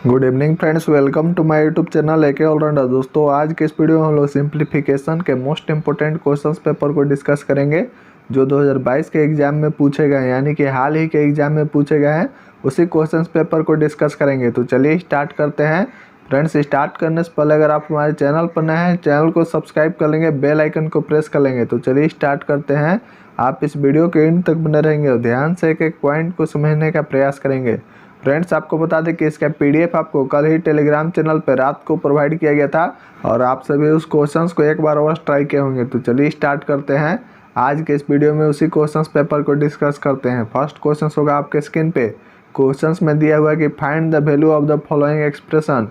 Good evening friends, welcome to my YouTube channel AK allrounder. दोस्तों, आज के इस वीडियो में हम लोग सिंप्लीफिकेशन के मोस्ट इंपोर्टेंट क्वेश्चंस पेपर को डिस्कस करेंगे जो 2022 के एग्जाम में पूछे गए हैं, यानी कि हाल ही के एग्जाम में पूछे गए हैं। उसी क्वेश्चंस पेपर को डिस्कस करेंगे। तो चलिए स्टार्ट करते हैं। फ्रेंड्स, स्टार्ट करने से पहले अगर आप हमारे चैनल पर नए हैं, चैनल को सब्सक्राइब कर लेंगे, बेल आइकन को प्रेस कर लेंगे। तो चलिए स्टार्ट करते हैं। आप इस वीडियो के एंड तक बने रहेंगे और ध्यान से एक एक पॉइंट को समझने का प्रयास करेंगे। फ्रेंड्स, आपको बता दें कि इसका पीडीएफ आपको कल ही टेलीग्राम चैनल पर रात को प्रोवाइड किया गया था और आप सभी उस क्वेश्चंस को एक बार और ट्राई किए होंगे। तो चलिए स्टार्ट करते हैं। आज के इस वीडियो में उसी क्वेश्चंस पेपर को डिस्कस करते हैं। फर्स्ट क्वेश्चन होगा आपके स्क्रीन पे। क्वेश्चंस में दिया हुआ है कि find the value of the following expression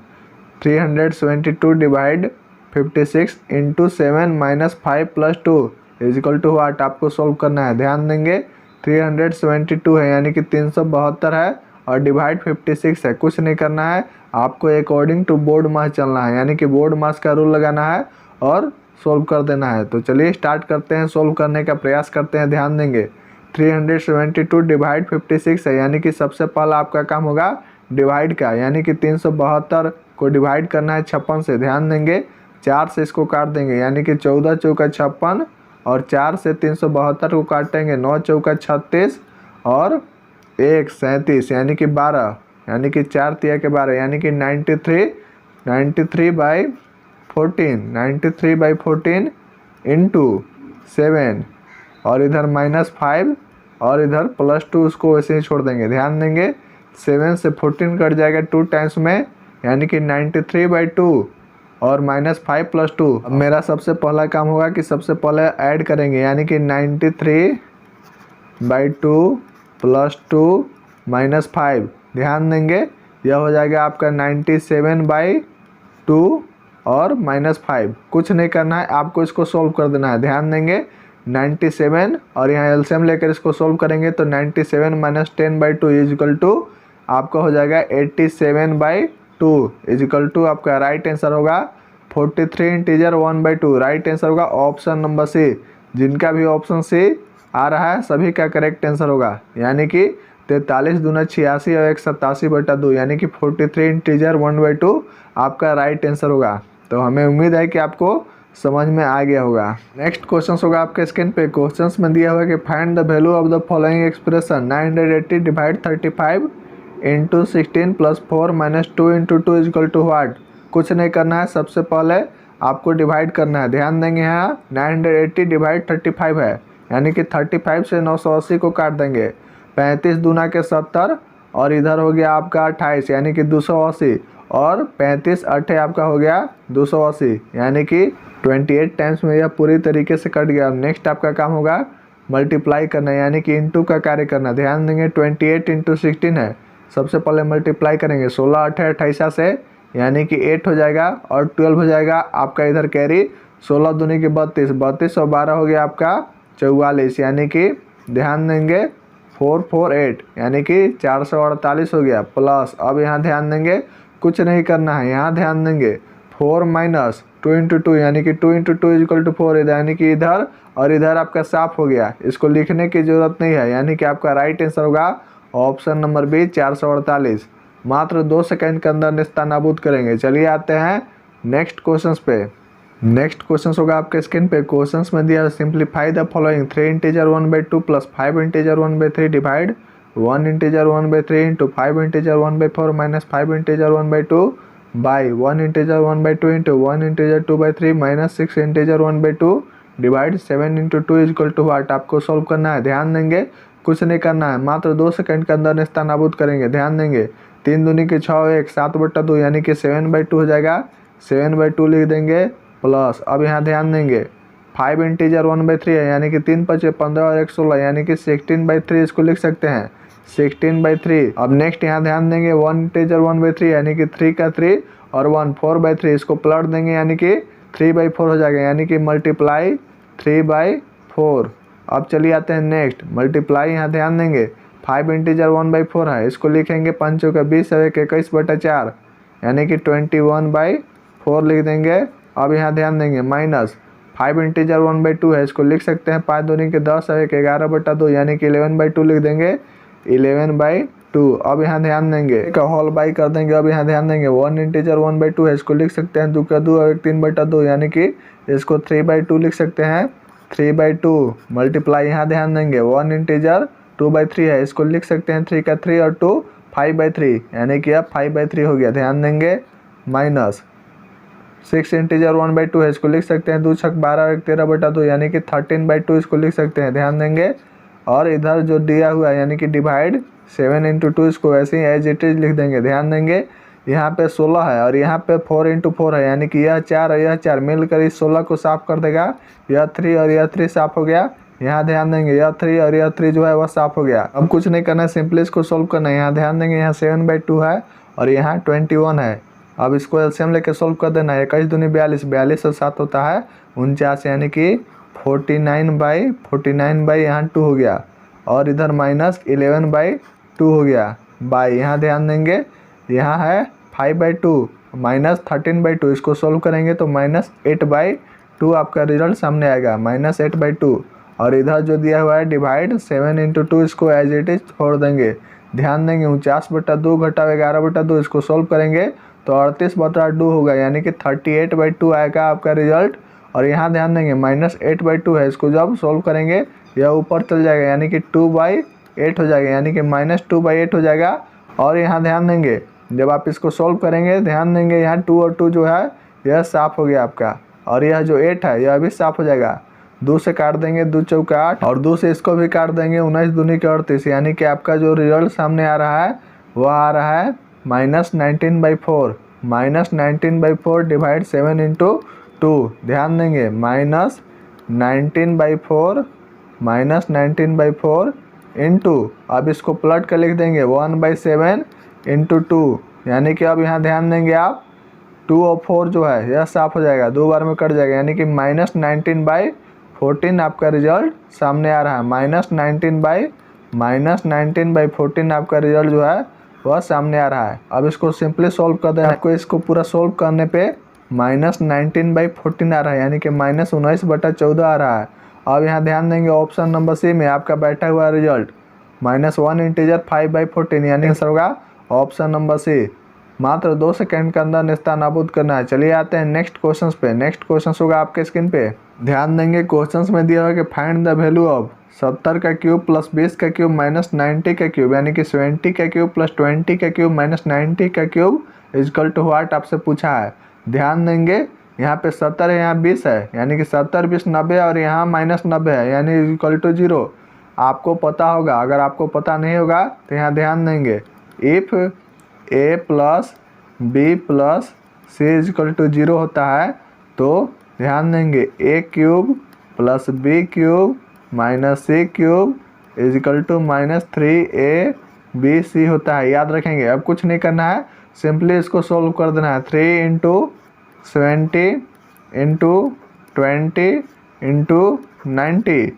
372 divide 56 into 7 minus 5 plus 2 is equal to what. आपको सॉल्व करना है। ध्यान देंगे 372 है यानी कि 372 है और डिवाइड 56 है। कुछ नहीं करना है, आपको अकॉर्डिंग टू बोर्ड मास चलना है, यानी कि बोर्ड मास का रूल लगाना है और सोल्व कर देना है। तो चलिए स्टार्ट करते हैं, सोल्व करने का प्रयास करते हैं। ध्यान देंगे 372 डिवाइड 56 है, यानी कि सबसे पहला आपका काम होगा डिवाइड का, यानी कि 372 को डिवाइड करना है 56 से। ध्यान देंगे 4 से इसको काट देंगे, यानी कि 14 चौका 56 और 4 से 372 को काटेंगे, 9 चौका 36 और 1 37 यानी कि 12, यानी कि 4 तिया के 12, यानी कि 93/14 इंटू 7 और इधर -5 और इधर +2, उसको वैसे ही छोड़ देंगे। ध्यान देंगे 7 से 14 कट जाएगा 2 टाइम्स में, यानी कि 93/2 और -5 + 2। अब मेरा सबसे पहला काम होगा कि सबसे पहले ऐड करेंगे, यानी कि 93/2 + 2 -5। ध्यान देंगे यह हो जाएगा आपका 97/2 और -5। कुछ नहीं करना है, आपको इसको सोल्व कर देना है। ध्यान देंगे 97 और यहाँ एलसीएम लेकर इसको सोल्व करेंगे तो 97 - 10/2 इजिकल टू आपका हो जाएगा 87/2 इजिकल टू आपका राइट आंसर होगा 43 इंटीजर 1/2। राइट आंसर होगा ऑप्शन नंबर सी। जिनका भी ऑप्शन सी आ रहा है सभी का करेक्ट आंसर होगा, यानी कि 43 दूना 86 और 1 87/2, यानी कि 43 इंटीजर 1/2 आपका राइट आंसर होगा। तो हमें उम्मीद है कि आपको समझ में आ गया होगा। नेक्स्ट क्वेश्चन होगा आपके स्क्रीन पे। क्वेश्चंस में दिया हुआ है कि find the value of the following expression 980 divide 35 into 16 + 4 - 2 into 2 is equal to what. कुछ नहीं करना है, सबसे पहले आपको डिवाइड करना है। ध्यान देंगे यहाँ 980 डिवाइड 35 है, यानी कि 35 से 980 को काट देंगे, 35 दूना के 70 और इधर हो गया आपका 28 यानी कि 280 और 35 8 आपका हो गया 280, यानी कि 28 टाइम्स में यह पूरी तरीके से कट गया। नेक्स्ट आपका काम होगा मल्टीप्लाई करना, यानी कि इंटू का कार्य करना। ध्यान देंगे 28 इंटू 16 है, सबसे पहले मल्टीप्लाई करेंगे 16 8 28 से, यानी कि 8 हो जाएगा और 12 हो जाएगा आपका इधर कैरी। 16 दूनी के 32, 32 और 12 हो गया आपका 44, यानी कि ध्यान देंगे 448 यानी कि 448 हो गया प्लस। अब यहाँ ध्यान देंगे कुछ नहीं करना है, यहाँ ध्यान देंगे 4 - 2 इंटू 2 यानी कि 2 इंटू 2 इजिकल टू 4, यानी कि इधर और इधर आपका साफ हो गया, इसको लिखने की ज़रूरत नहीं है, यानी कि आपका राइट आंसर होगा ऑप्शन नंबर बी 448। मात्र 2 सेकंड के अंदर निस्तानाबूद करेंगे। चलिए आते हैं नेक्स्ट क्वेश्चन पे। नेक्स्ट क्वेश्चन होगा आपके स्क्रीन पे। क्वेश्चंस में दिया simplify the following 3 integer 1/2 + 5 integer 1/3 divide 1 integer 1/3 into 5 integer 1/4 - 5 integer 1/2 by 1 integer 1/2 into 1 integer 2/3 - 6 integer 1/2 divide 7 into 2 is equal to what. आपको सोल्व करना है। ध्यान देंगे कुछ नहीं करना है, मात्र 2 सेकंड के अंदर निस्तानाबूद करेंगे। ध्यान देंगे 3 दूनी के 6 1 7/2 यानी कि 7/2 हो जाएगा, 7/2 लिख देंगे प्लस। अब यहाँ ध्यान देंगे 5 इंटीजर 1/3 है, यानी कि 3 5 15 और 1 16, यानी कि 16/3 इसको लिख सकते हैं 16/3। अब नेक्स्ट यहाँ ध्यान देंगे 1 इंटीजर 1/3 यानी कि 3 का 3 और 1 4/3, इसको पलट देंगे यानी कि 3/4 हो जाएगा, यानी कि मल्टीप्लाई 3/4। अब चलिए आते हैं नेक्स्ट मल्टीप्लाई। यहाँ ध्यान देंगे 5 इंटीजर 1/4 है, इसको लिखेंगे 5 का 20 और 21/4 यानी कि 21/4 लिख देंगे। अब यहाँ ध्यान देंगे माइनस 5 इंटीजर 1/2 है, इसको लिख सकते हैं 5 दूनी के 10 और 11/2 यानी कि 11/2 लिख देंगे 11/2 2। अब यहाँ ध्यान देंगे का होल बाई कर देंगे। अब यहाँ ध्यान देंगे 1 इंटीजर 1/2 है, इसको लिख सकते हैं 2 का 2 और 3/2, यानी कि इसको 3/2 लिख सकते हैं। 3/2 मल्टीप्लाई, यहाँ ध्यान देंगे 1 इंटीजर 2/3 है, इसको लिख सकते हैं 3 का 3 और 2 5/3, यानी कि अब 5/3 हो गया। ध्यान देंगे माइनस 6 इंटीजर 1/2 है, इसको लिख सकते हैं 2 छक 12 और 13/2, यानी कि 13/2 इसको लिख सकते हैं। ध्यान देंगे और इधर जो दिया हुआ है यानी कि डिवाइड 7 इंटू 2, इसको वैसे ही एज इट इज लिख देंगे। ध्यान देंगे यहाँ पे 16 है और यहाँ पे 4 इंटू 4 है, यानी कि यह 4 और यह 4 मिलकर इस 16 को साफ कर देगा। यह 3 और यह 3 साफ हो गया। यहाँ ध्यान देंगे यह 3 और यह 3 जो है वह साफ हो गया। अब कुछ नहीं करना है, सिंपली इसको सोल्व करना है। यहाँ ध्यान देंगे यहाँ 7/2 है और यहाँ 21 है। अब इसको एलसीएम लेके सोल्व कर देना है। 21 दूनी 42, 42 और 7 होता है 49, यानी कि 49/49 यहाँ 2 हो गया और इधर माइनस 11/2 हो गया बाई। यहाँ ध्यान देंगे यहाँ है 5/2 माइनस 13/2, इसको सोल्व करेंगे तो -8/2 आपका रिजल्ट सामने आएगा, -8/2। और इधर जो दिया हुआ है डिवाइड 7 इंटू 2, इसको एज इट इज छोड़ देंगे। ध्यान देंगे 49/2 घटाव 11/2, इसको सोल्व करेंगे तो 38/2 होगा, यानी कि 38/2 आएगा आपका रिजल्ट। और यहाँ ध्यान देंगे -8/2 है, इसको जब सोल्व करेंगे यह ऊपर चल जाएगा, यानी कि 2/8 हो जाएगा, यानी कि -2/8 हो जाएगा। और यहाँ ध्यान देंगे जब आप इसको सोल्व करेंगे, ध्यान देंगे यहाँ 2 और 2 जो है यह साफ हो गया आपका, और यह जो 8 है यह भी साफ हो जाएगा। 2 से काट देंगे 2 चौका 8 और 2 से इसको भी काट देंगे 19 दूनी के 38, यानी कि आपका जो रिजल्ट सामने आ रहा है वह आ रहा है -19/4। -19/4 डिवाइड 7 इंटू 2। ध्यान देंगे -19/4 इंटू, अब इसको पलट कर लिख देंगे 1/7 इंटू 2, यानी कि अब यहाँ ध्यान देंगे आप 2 और 4 जो है यह साफ हो जाएगा, 2 बार में कट जाएगा, यानी कि -19/14 आपका रिजल्ट सामने आ रहा है। -19/14 आपका रिजल्ट जो है वह सामने आ रहा है। अब इसको सिंपली सोल्व कर दें। आपको इसको पूरा सोल्व करने पे -19/14 आ रहा है, यानी कि -19/14 आ रहा है। अब यहाँ ध्यान देंगे ऑप्शन नंबर सी में आपका बैठा हुआ रिजल्ट -1 इंटीजर 5/14, यानी आंसर होगा ऑप्शन नंबर सी। मात्र 2 सेकंड के अंदर नेस्तनाबूद करना है। चलिए आते हैं नेक्स्ट क्वेश्चन पे। नेक्स्ट क्वेश्चन होगा आपके स्क्रीन पे। ध्यान देंगे क्वेश्चन में दिया हुआ कि फाइंड द वैल्यू ऑफ 70 का क्यूब प्लस 20 का क्यूब माइनस 90 का क्यूब, यानी कि 70 का क्यूब प्लस 20 का क्यूब माइनस 90 का क्यूब इजकल टू व्हाट आपसे पूछा है। ध्यान देंगे यहाँ पे 70 है, यहाँ 20 है, यानी कि 70 20 90 और यहाँ -90 है, यानी इजकल टू 0। आपको पता होगा, अगर आपको पता नहीं होगा तो यहाँ ध्यान देंगे if a plus B plus C equal to 0 होता है तो ध्यान देंगे a cube plus B cube minus C cube equal to -3ab होता है। याद रखेंगे। अब कुछ नहीं करना है, सिंपली इसको सोल्व कर देना है। 3 इंटू 70 इंटू 20 इंटू 90।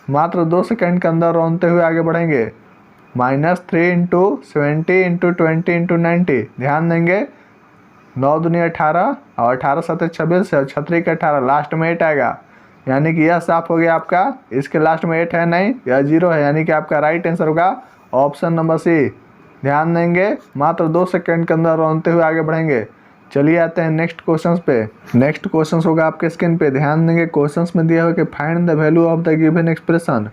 मात्र 2 सेकंड के अंदर रोनते हुए आगे बढ़ेंगे। -3 इंटू 70 इंटू 20 इंटू 90। ध्यान देंगे 9 दूनी 18 और 18 7 26 और 36 का 18, लास्ट में 8 आएगा, यानी कि यह साफ हो गया आपका। इसके लास्ट में 8 है नहीं, यह 0 है, यानी कि आपका राइट आंसर होगा ऑप्शन नंबर सी। ध्यान देंगे मात्र 2 सेकंड के अंदर रोनते हुए आगे बढ़ेंगे। चलिए आते हैं नेक्स्ट क्वेश्चन पे। नेक्स्ट क्वेश्चन होगा आपके स्क्रीन पे। ध्यान देंगे क्वेश्चन में दिया हुआ कि find the value of the given expression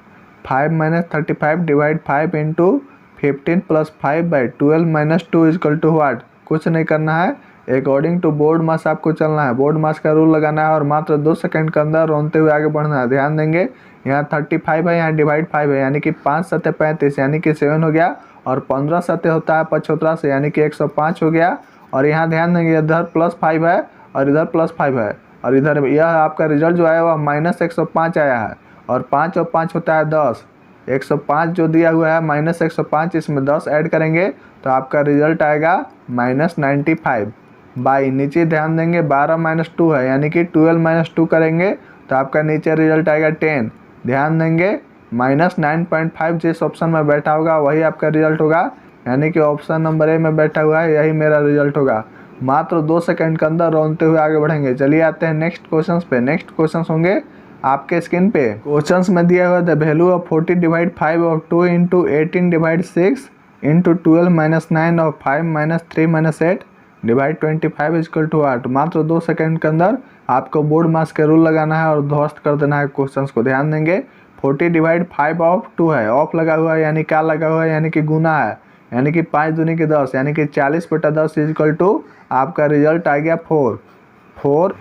5 - 35 divide 5 into 15 plus 5/12 - 2 equal to what. कुछ नहीं करना है, अकॉर्डिंग टू बोर्ड मास आपको चलना है, बोर्ड मास का रूल लगाना है और मात्र 2 सेकंड के अंदर रोनते हुए आगे बढ़ना है। ध्यान देंगे यहाँ 35 है, यहाँ डिवाइड 5 है, यानी कि 5 × 7 = 35, यानी कि 7 हो गया, और 15 × 7 होता है 75 से, यानी कि 105 हो गया। और यहाँ ध्यान देंगे इधर +5 है और इधर +5 है, और इधर यह आपका रिजल्ट जो आया वह -105 आया है, और 5 और 5 होता है 10। 105 जो दिया हुआ है -105, इसमें 10 ऐड करेंगे तो आपका रिजल्ट आएगा -95 बाई। नीचे ध्यान देंगे 12 - 2 है, यानी कि 12 - 2 करेंगे तो आपका नीचे रिजल्ट आएगा 10। ध्यान देंगे -9.5 जिस ऑप्शन में बैठा होगा वही आपका रिजल्ट होगा, यानी कि ऑप्शन नंबर ए में बैठा हुआ है, यही मेरा रिजल्ट होगा। मात्र 2 सेकंड के अंदर रोनते हुए आगे बढ़ेंगे। चलिए आते हैं नेक्स्ट क्वेश्चन पे। नेक्स्ट क्वेश्चन होंगे आपके स्क्रीन पे। क्वेश्चन में दिया हुआ द वैल्यू ऑफ 40 डिवाइड 5 और 2 इंटू 18 डिवाइड 6 इंटू 12 माइनस 9 और 5 minus 3 minus 8 divide 25 equal to 8। मात्र 2 सेकंड के अंदर आपको बोर्ड मास के रूल लगाना है और ध्वस्त कर देना है क्वेश्चंस को। ध्यान देंगे 40 डिवाइड 5 ऑफ 2 है, ऑफ लगा हुआ है यानी क्या लगा हुआ है, यानी कि गुना है, यानी कि 5 दूनी के 10 यानी कि 40/10 इजकल टू आपका रिजल्ट आ गया 4।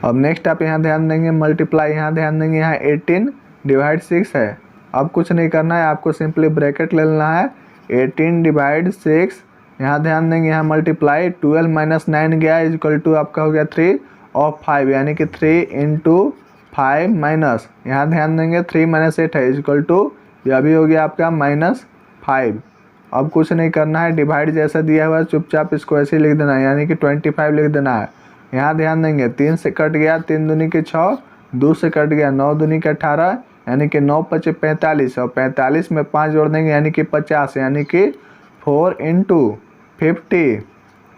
अब नेक्स्ट आप यहाँ ध्यान देंगे मल्टीप्लाई, यहाँ ध्यान देंगे यहाँ 18 डिवाइड 6 है। अब कुछ नहीं करना है, आपको सिंपली ब्रैकेट ले लेना है 18 डिवाइड 6, यहाँ ध्यान देंगे यहाँ मल्टीप्लाई 12 माइनस 9 गया इजकल टू आपका हो गया 3 और 5 यानी कि 3 इंटू 5 माइनस यहाँ ध्यान देंगे 3 माइनस 8 है इजकल टू यह भी हो गया आपका -5। अब कुछ नहीं करना है, डिवाइड जैसा दिया हुआ है चुपचाप इसको ऐसे लिख देना है यानी कि 25 लिख देना है। यहाँ ध्यान देंगे 3 से कट गया 3 दूनी के 6, 2 से कट गया 9 दूनी के 18 यानी कि 9 × 5 = 45 और 45 में 5 जोड़ देंगे यानी कि 50 यानी कि 4 × 50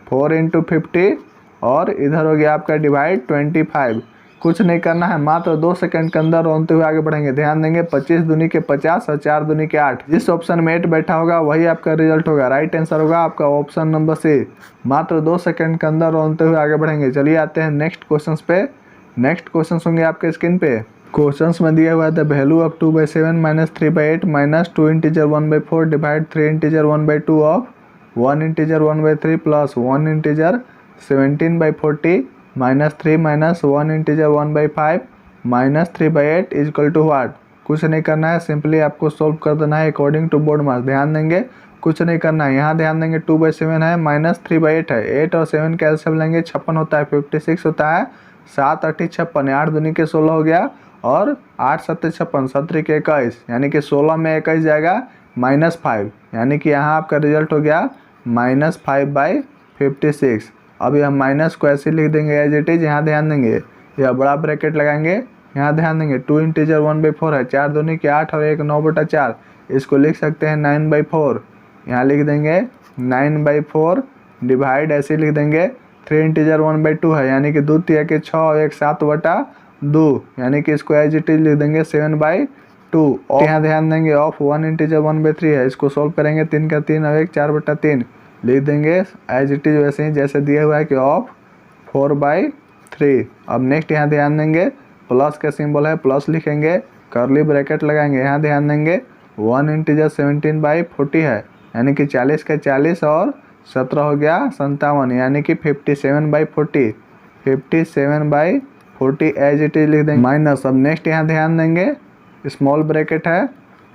4 × 50 और इधर हो गया आपका डिवाइड 25। कुछ नहीं करना है, मात्र 2 सेकंड के अंदर रोनते हुए आगे बढ़ेंगे। ध्यान देंगे 25 दूनी के 50 और 4 दूनी के 8। जिस ऑप्शन में 8 बैठा होगा वही आपका रिजल्ट होगा। राइट आंसर होगा आपका ऑप्शन नंबर सी। मात्र 2 सेकंड के अंदर रोनते हुए आगे बढ़ेंगे। चलिए आते हैं नेक्स्ट क्वेश्चन पे। नेक्स्ट क्वेश्चन होंगे आपके स्क्रीन पे। क्वेश्चन में दिया हुआ है the value of 2/7 minus 3/8 minus 2 integer 1/4 divide 3 integer 1/2 of 1 integer 1/3 plus 1 integer 17/40 minus 3 minus 1 integer 1/5 minus 3/8 equal to what. कुछ नहीं करना है, सिंपली आपको सोल्व कर देना है अकॉर्डिंग टू बोर्ड मास। ध्यान देंगे कुछ नहीं करना है, यहाँ ध्यान देंगे 2/7 है माइनस 3/8 है, 8 और 7 का एलसीएम लेंगे 56 होता है, 56 होता है, 7 8 56, 8 दूनी के 16 हो गया और 8 7 56, 17 के 21 यानी कि 16 में 21 जाएगा -5 यानी कि यहाँ आपका रिजल्ट हो गया -5/56। अब यह माइनस को ऐसे लिख देंगे एज इट इज। यहाँ ध्यान देंगे यह बड़ा ब्रैकेट लगाएंगे, यहाँ ध्यान देंगे 2 इंटीजर 1/4 है, 4 दूनी के 8 और 1 9/4, इसको लिख सकते हैं 9/4। यहाँ लिख देंगे 9/4 डिवाइड ऐसे लिख देंगे 3 इंटीजर 1/2 है यानी कि 2 तिया के 6 और 1 7/2 यानी कि इसको एज इट इज लिख देंगे 7/2। और यहाँ ध्यान देंगे ऑफ 1 इंटीजर 1/3 है, इसको सोल्व करेंगे 3 का 3 और 1 4/3 लिख देंगे एज इट इज वैसे ही जैसे दिया हुआ है कि ऑफ 4/3। अब नेक्स्ट यहाँ ध्यान देंगे प्लस का सिंबल है, प्लस लिखेंगे कर्ली ब्रैकेट लगाएंगे, यहाँ ध्यान देंगे 1 इंटीजर 17/40 है यानी कि 40 का 40 और 17 हो गया 57 यानी कि 57/40 57/40 एज इट इज लिख देंगे माइनस। अब नेक्स्ट यहाँ ध्यान देंगे स्मॉल ब्रैकेट है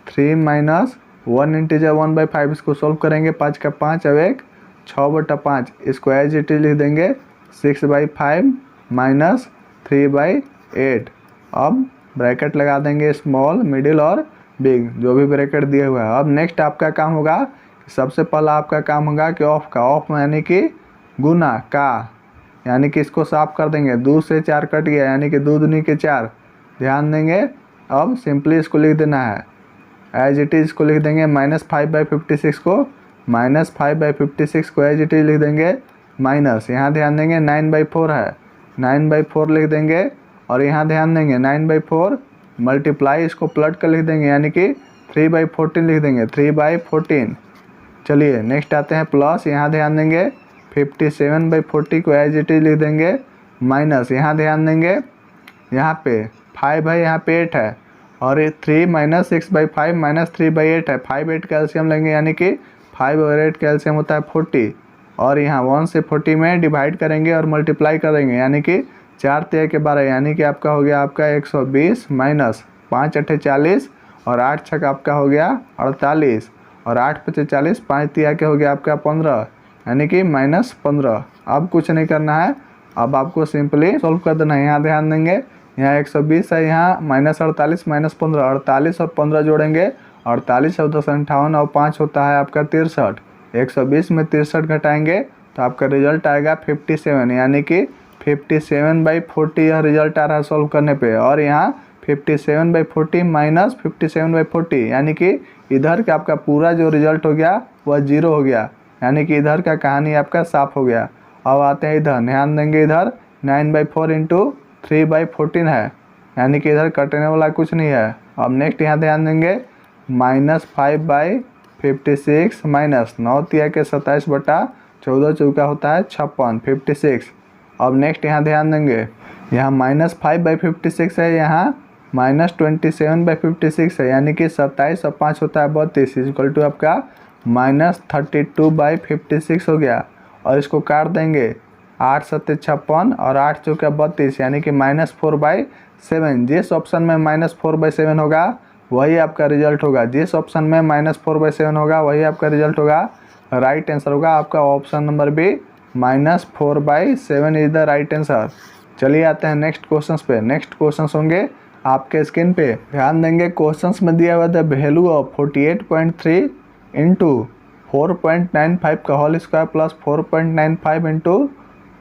3 माइनस 1 इंटीजर 1/5, इसको सोल्व करेंगे 5 का 5 और 1 6/5, इसको एज इट इज लिख देंगे 6/5 माइनस 3/8। अब ब्रैकेट लगा देंगे स्मॉल मिडिल और बिग जो भी ब्रैकेट दिया हुआ है। अब नेक्स्ट आपका काम होगा, सबसे पहला आपका काम होगा कि ऑफ का, ऑफ यानी कि गुना का यानी कि इसको साफ कर देंगे, 2 से 4 कट गया यानी कि 2 दूनी के 4। ध्यान देंगे अब सिंपली इसको लिख देना है एज इट इज को लिख देंगे -5/56 को, -5/56 को एज इट इज लिख देंगे माइनस। यहाँ ध्यान देंगे 9/4 है, 9/4 लिख देंगे और यहाँ ध्यान देंगे 9/4 मल्टीप्लाई इसको पलट कर लिख देंगे यानी कि 3/14 लिख देंगे 3/14। चलिए नेक्स्ट आते हैं प्लस, यहाँ ध्यान देंगे 57/40 को एज इट इज लिख देंगे माइनस। यहाँ ध्यान देंगे यहाँ पे 5 है, यहाँ पे 8 है और 3 माइनस 6/5 माइनस 3/8 है, 5 8 का एलसीएम लेंगे यानी कि 5 और 8 का एलसीएम होता है 40 और यहाँ 1 से 40 में डिवाइड करेंगे और मल्टीप्लाई करेंगे यानी कि 4 3 के 12 यानी कि आपका हो गया आपका 120 माइनस 5 8 40 और 8 6 आपका हो गया 48 और 8 5 40, 5 3 के हो गया आपका 15 यानी कि -15। अब कुछ नहीं करना है, अब आपको सिंपली सॉल्व कर देना है। यहाँ ध्यान देंगे यहाँ 120 है, यहाँ -48 -15, 48 और 15 जोड़ेंगे 48 और 10 58 और 5 होता है आपका 63। 120 में 63 घटाएंगे तो आपका रिजल्ट आएगा 57 यानी कि 57/40 यह रिजल्ट आ रहा है सॉल्व करने पे। और यहाँ 57/40 माइनस 57/40 यानी कि इधर का आपका पूरा जो रिजल्ट हो गया वह 0 हो गया यानी कि इधर का कहानी आपका साफ हो गया। अब आते हैं इधर, ध्यान देंगे इधर 9/4 इंटू 3/14 है यानी कि इधर कटने वाला कुछ नहीं है। अब नेक्स्ट यहाँ ध्यान देंगे -5/56 56 माइनस 9 तिया के 27 बटा 14 चौका होता है 56 56। अब नेक्स्ट यहाँ ध्यान देंगे, यहाँ -5/56 है, यहाँ -27/56 है, यानी कि 27 और 5 होता है 32 इक्वल टू आपका -32/56 हो गया। और इसको काट देंगे, 8 7 56 और 8 चौका 32 यानी कि -4/7। जिस ऑप्शन में -4/7 होगा वही आपका रिजल्ट होगा, जिस ऑप्शन में -4/7 होगा वही आपका रिजल्ट होगा। राइट आंसर होगा आपका option number B, -4/7 is the right answer. चलिए आते हैं नेक्स्ट क्वेश्चंस पे। नेक्स्ट क्वेश्चंस होंगे आपके स्क्रीन पे, ध्यान देंगे। क्वेश्चंस में दिया हुआ द वैल्यू ऑफ 48.3 इंटू 4.95 का whole square plus 4.95 into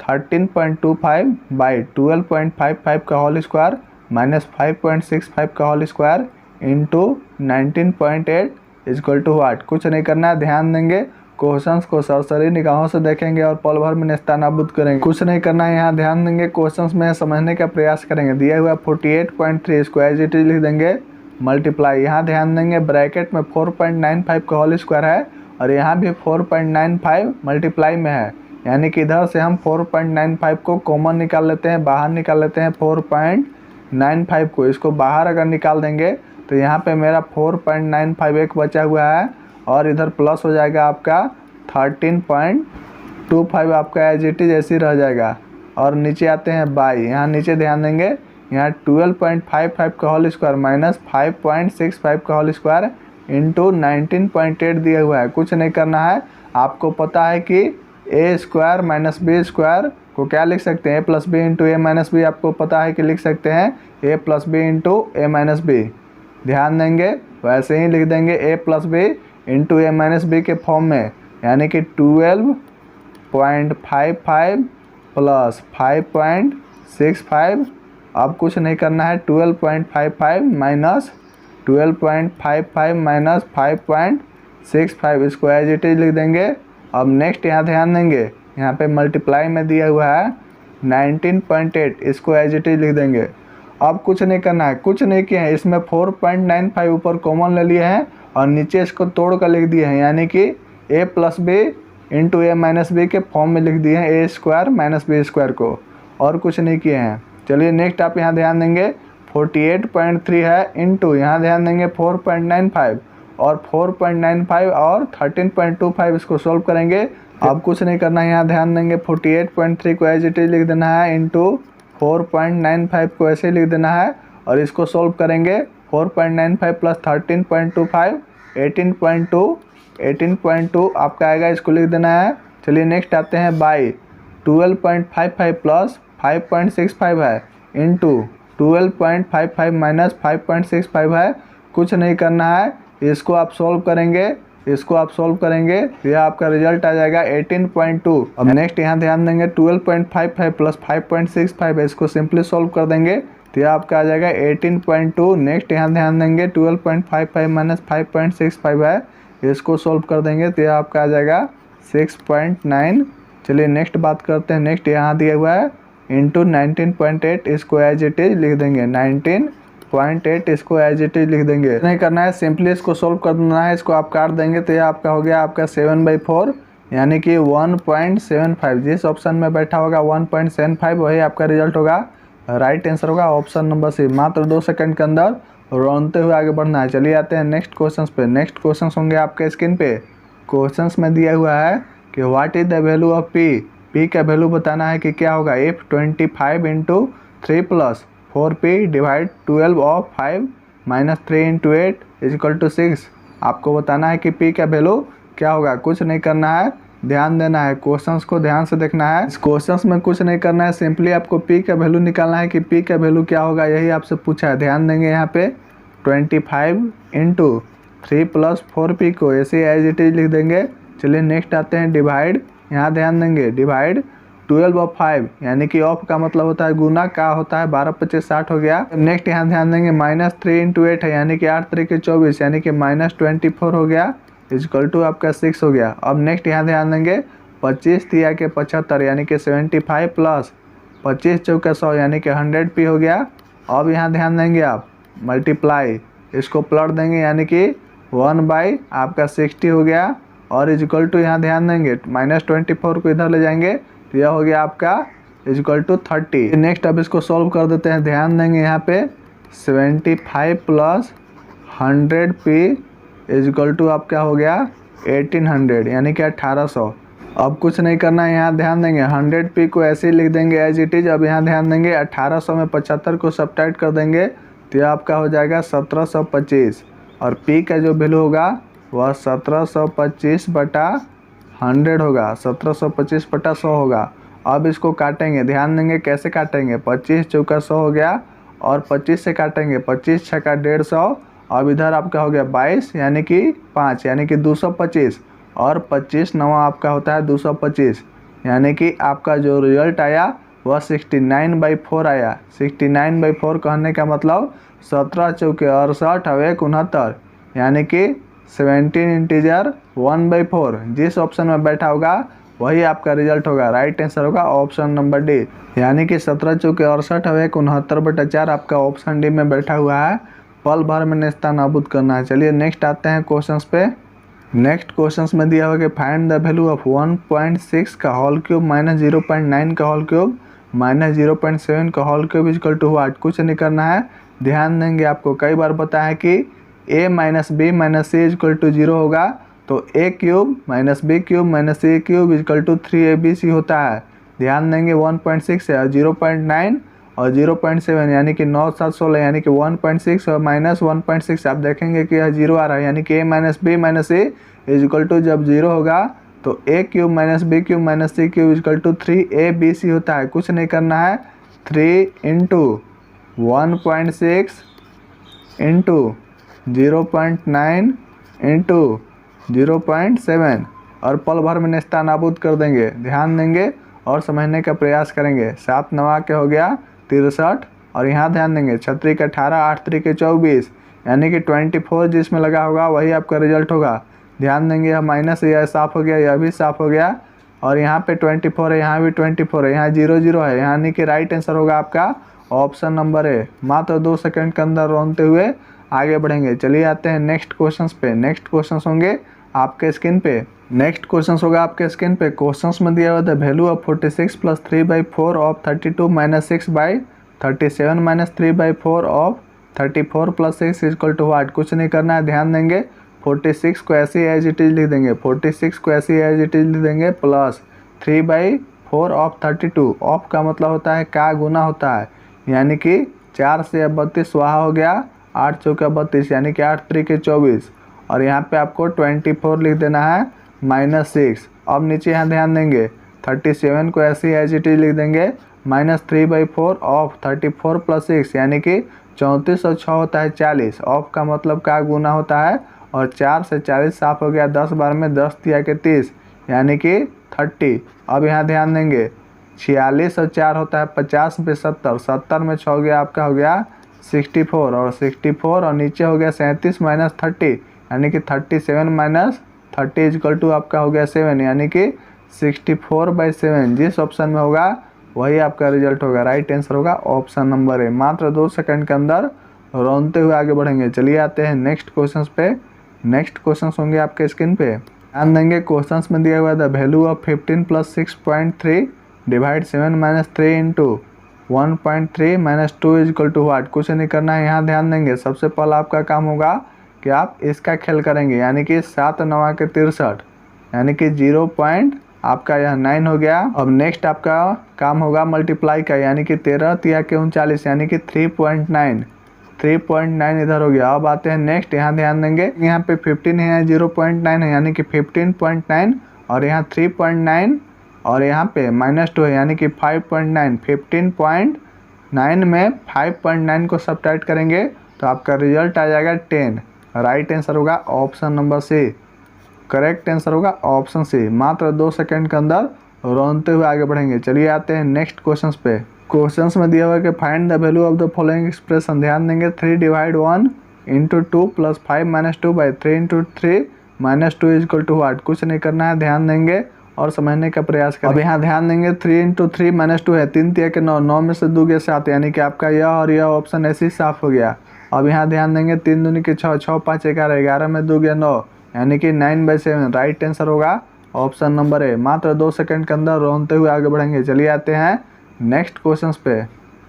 13.25 by 12.55 का होल स्क्वायर माइनस 5.65 का whole square into 19.8 equal to what. कुछ नहीं करना है, ध्यान देंगे। क्वेश्चंस को सरसरी निगाहों से देखेंगे और पल भर में नेस्तनाबूद करेंगे। कुछ नहीं करना है, यहाँ ध्यान देंगे, क्वेश्चंस में समझने का प्रयास करेंगे। दिया हुआ 48.3 इसको एज इट इज लिख देंगे, मल्टीप्लाई, यहाँ ध्यान देंगे ब्रैकेट में 4.95 का होल स्क्वायर है और यहाँ भी 4.95 मल्टीप्लाई में है, यानी कि इधर से हम 4.95 को कॉमन निकाल लेते हैं, बाहर निकाल लेते हैं 4.95 को। इसको बाहर अगर निकाल देंगे तो यहाँ पे मेरा 4.95 एक बचा हुआ है और इधर प्लस हो जाएगा आपका 13.25 आपका एज इट इज ऐसे रह जाएगा। और नीचे आते हैं बाई, यहाँ नीचे ध्यान देंगे, यहाँ 12.55 का होल स्क्वायर माइनस 5.65 का होल स्क्वायर इंटू 19.8 दिया हुआ है। कुछ नहीं करना है, आपको पता है कि ए स्क्वायर माइनस बी स्क्वायर को क्या लिख सकते हैं, ए प्लस बी इंटू ए माइनस बी। आपको पता है कि लिख सकते हैं ए प्लस बी इंटू ए माइनस बी। ध्यान देंगे, वैसे ही लिख देंगे ए प्लस बी इंटू ए माइनस बी के फॉर्म में, यानी कि 12.55 प्लस 5.65। अब कुछ नहीं करना है, 12.55 माइनस 12.55 माइनस 5.65 इसको एज इट इज लिख देंगे। अब नेक्स्ट यहाँ ध्यान देंगे, यहाँ पे मल्टीप्लाई में दिया हुआ है 19.8, इसको एज इट इज लिख देंगे। अब कुछ नहीं करना है, कुछ नहीं किए हैं, इसमें 4.95 ऊपर कॉमन ले लिए हैं और नीचे इसको तोड़ कर लिख दिए हैं, यानी कि ए प्लस बी इंटू ए माइनस बी के फॉर्म में लिख दिए हैं ए स्क्वायर माइनस बी स्क्वायर को, और कुछ नहीं किए हैं। चलिए नेक्स्ट आप यहाँ ध्यान देंगे 48.3 है इंटू यहाँ ध्यान देंगे 4.95 और 4.95 और 13.25 इसको सॉल्व करेंगे। अब कुछ नहीं करना है, यहाँ ध्यान देंगे 48.3 को एज इट इज लिख देना है इंटू 4.95 को ऐसे लिख देना है और इसको सॉल्व करेंगे। 4.95 प्लस 13.25 18.2 आपका आएगा, इसको लिख देना है। चलिए नेक्स्ट आते हैं बाई 12.55 प्लस 5.65 है इंटू 12.55 माइनस 5.65 है। कुछ नहीं करना है, इसको आप सॉल्व करेंगे, इसको आप सॉल्व करेंगे, यह आपका रिजल्ट आ जाएगा 18.2। अब नेक्स्ट यहाँ ध्यान देंगे 12.55 प्लस 5.65 है, इसको सिंपली सॉल्व कर देंगे तो यह आपका आ जाएगा 18.2। नेक्स्ट यहाँ ध्यान देंगे 12.55 माइनस 5.65 है, इसको सॉल्व कर देंगे तो यह आपका आ जाएगा 6.9। चलिए नेक्स्ट बात करते हैं। नेक्स्ट यहाँ दिया हुआ है इंटू 19.8, इसको एज इट इज लिख देंगे 19.8, इसको एज इट इज लिख देंगे। नहीं करना है, सिंपली इसको सॉल्व कर देना है, इसको आप काट देंगे तो ये आपका हो गया आपका 7/4 यानी कि 1.75। जिस ऑप्शन में बैठा होगा 1.75 वही आपका रिजल्ट होगा, राइट आंसर होगा ऑप्शन नंबर सी। मात्र 2 सेकंड के अंदर रोनते हुए आगे बढ़ना है। चलिए आते हैं नेक्स्ट क्वेश्चन पे। नेक्स्ट क्वेश्चन होंगे आपके स्क्रीन पे। क्वेश्चन में दिया हुआ है कि what is the value of P. P का वैल्यू बताना है कि क्या होगा। If 25 into 3 plus 4p divide 12 of 5 minus 3 into 8 is equal to 6। आपको बताना है कि p का वैल्यू क्या होगा। कुछ नहीं करना है, ध्यान देना है, क्वेश्चंस को ध्यान से देखना है। इस क्वेश्चंस में कुछ नहीं करना है, सिंपली आपको p का वैल्यू निकालना है कि p का वैल्यू क्या होगा, यही आपसे पूछा है। ध्यान देंगे यहाँ पे 25 इंटू 3 प्लस 4p को ऐसे एज इट इज लिख देंगे। चलिए नेक्स्ट आते हैं डिवाइड। यहाँ ध्यान देंगे डिवाइड 12 ऑफ 5 यानी कि ऑफ का मतलब होता है गुना, का होता है 12 25 60 हो गया। नेक्स्ट यहाँ ध्यान देंगे माइनस 3 इंटू 8 है यानी कि 8 3 24 यानी कि माइनस 24 हो गया इक्वल टू आपका 6 हो गया। अब नेक्स्ट यहाँ ध्यान देंगे 25 तिया के 75 यानी कि 75 प्लस 25 चौका 100 यानी कि 100p हो गया। अब यहाँ ध्यान देंगे आप मल्टीप्लाई, इसको प्लट देंगे यानी कि 1 बाई आपका 60 हो गया और इजिकल टू यहाँ ध्यान देंगे -24 को इधर ले जाएंगे तो यह हो गया आपका इजिकल टू 30। नेक्स्ट अब इसको सॉल्व कर देते हैं। ध्यान देंगे यहाँ पे 75 प्लस 100p इजिकल टू आपका हो गया 1800 यानी कि 1800। अब कुछ नहीं करना है, यहाँ ध्यान देंगे 100p को ऐसे ही लिख देंगे एज इट इज़। अब यहाँ ध्यान देंगे 1800 में 75 को सब्ट्रैक्ट कर देंगे तो यह आपका हो जाएगा 1725 और p का जो वैल्यू होगा वह 1725 बटा 100 होगा, 1725 बटा 100 होगा। अब इसको काटेंगे, ध्यान देंगे कैसे काटेंगे, 25 चौका 100 हो गया और 25 से काटेंगे, 25 छक्का 150। अब इधर आपका हो गया 22 यानी कि 5 यानी कि 225 और 25 नवा आपका होता है 225 यानी कि आपका जो रिजल्ट आया वह 69/4 आया। 69/4 कहने का मतलब 17 चौके 68 और 1 69 यानी कि 17 इंटीजर 1/4 जिस ऑप्शन में बैठा होगा वही आपका रिजल्ट होगा। राइट आंसर होगा ऑप्शन नंबर डी यानी कि 17 चौके 68 और 1 69/4 आपका ऑप्शन डी में बैठा हुआ है। पल भर में नेस्तनाबूद करना है। चलिए नेक्स्ट आते हैं क्वेश्चंस पे। नेक्स्ट क्वेश्चंस में दिया हुआ कि फाइंड द वैल्यू ऑफ 1.6 का होल क्यूब माइनस 0.9 का होल क्यूब माइनस 0.7 का whole cube equal to what. कुछ नहीं करना है, ध्यान देंगे आपको कई बार बताया कि a minus B minus C equal to 0 होगा तो a cube minus B cube minus C cube equal to 3abc होता है। ध्यान देंगे 1.6 है और 0.9 और 0.7 यानी कि 9 7 16 यानी कि 1.6 और माइनस 1.6 आप देखेंगे कि यह 0 आ रहा है यानी कि a minus B minus C equal to जब 0 होगा तो a cube minus B cube minus C cube equal to 3abc होता है। कुछ नहीं करना है, 3 इंटू 1.6 इंटू 0.9 इंटू 0.7 और पल भर में नेस्तनाबूद कर देंगे। ध्यान देंगे और समझने का प्रयास करेंगे। 7 नवा के हो गया 63 और यहाँ ध्यान देंगे 6 के 18 8 3 के 24 यानी कि 24 जिसमें लगा होगा वही आपका रिजल्ट होगा। ध्यान देंगे यह माइनस यह साफ हो गया, यह भी साफ हो गया और यहाँ पे 24 है, यहाँ भी 24 है, यहाँ 0 0 है यानी कि राइट आंसर होगा आपका ऑप्शन नंबर ए। मात्र 2 सेकंड के अंदर रोनते हुए आगे बढ़ेंगे। चलिए आते हैं नेक्स्ट क्वेश्चंस पे। नेक्स्ट क्वेश्चंस होंगे आपके स्क्रीन पे। नेक्स्ट क्वेश्चंस होगा आपके स्क्रीन पे। क्वेश्चंस में दिया हुआ था value of 46 plus 3/4 of 32 minus 6/37 minus 3/4 of 34 plus 6 equal to what. कुछ नहीं करना है, ध्यान देंगे 46 को ऐसे एज इट इज लिख देंगे, 46 को ऐसे एज इट इज लिख देंगे प्लस 3/4 ऑफ 32। ऑफ का मतलब होता है का गुना होता है यानी कि 4 से 32 स्वाहा हो गया, 8 चौका 32 यानी कि 8 3 के 24 और यहाँ पे आपको 24 लिख देना है माइनस 6। अब नीचे यहाँ ध्यान देंगे 37 को ऐसे एज इट इज लिख देंगे माइनस 3/4 ऑफ 34 प्लस 6 यानी कि 34 और 6 होता है 40। ऑफ का मतलब का गुना होता है और 4 से 40 साफ हो गया, 10 बार में 10 तिया के 30 यानी कि 30। अब यहाँ ध्यान देंगे 46 और 4 होता है 50 पे 70, 70 में 6 हो गया आपका हो गया 64 और 64 और नीचे हो गया 37 माइनस 30 यानी कि 37 माइनस 30 इक्वल टू आपका हो गया 7 यानी कि 64/7। जिस ऑप्शन में होगा वही आपका रिजल्ट होगा। राइट आंसर होगा ऑप्शन नंबर ए। मात्र 2 सेकंड के अंदर रोनते हुए आगे बढ़ेंगे। चलिए आते हैं नेक्स्ट क्वेश्चंस पे। नेक्स्ट क्वेश्चंस होंगे आपके स्क्रीन पे। ध्यान देंगे क्वेश्चंस में दिया हुआ था value of 15 plus 6.3 divide 7 minus 3 into 1.3 minus 2 equal to what. कुछ नहीं करना है, यहाँ ध्यान देंगे सबसे पहला आपका काम होगा कि आप इसका खेल करेंगे यानी कि 7 9 के 63 यानी कि 0 पॉइंट आपका यह 9 हो गया। अब नेक्स्ट आपका काम होगा मल्टीप्लाई का यानी कि 13 तिया के 39 यानी कि 3.9 इधर हो गया। अब आते हैं नेक्स्ट, यहाँ ध्यान देंगे यहाँ पे 15 है 0.9 है यानी कि 15.9 और यहाँ 3.9 और यहाँ पे -2 है यानी कि 5.9। 15.9 में 5.9 को सब्ट्रैक्ट करेंगे तो आपका रिजल्ट आ जाएगा 10। राइट आंसर होगा option number C. Correct answer होगा ऑप्शन सी। मात्र 2 सेकंड के अंदर रोनते हुए आगे बढ़ेंगे। चलिए आते हैं नेक्स्ट क्वेश्चंस पे। क्वेश्चंस में दिया हुआ है कि find the value of the following expression. ध्यान देंगे 3 divide 1 into 2 plus 5 minus 2/3 into 3 minus 2 equal to what. कुछ नहीं करना है, ध्यान देंगे और समझने का प्रयास करें। अब यहाँ ध्यान देंगे 3 इंटू 3 माइनस 2 है, 3 तिया के 9, 9 में से 2 के 7 यानी कि आपका यह और यह ऑप्शन ऐसे ही साफ हो गया। अब यहाँ ध्यान देंगे 3 दूनी के 6, 6 5 11, 11 में 2 गया 9, यानी कि 9/7 राइट आंसर होगा ऑप्शन नंबर ए। मात्र 2 सेकंड के अंदर रोनते हुए आगे बढ़ेंगे। चलिए आते हैं नेक्स्ट क्वेश्चन पे।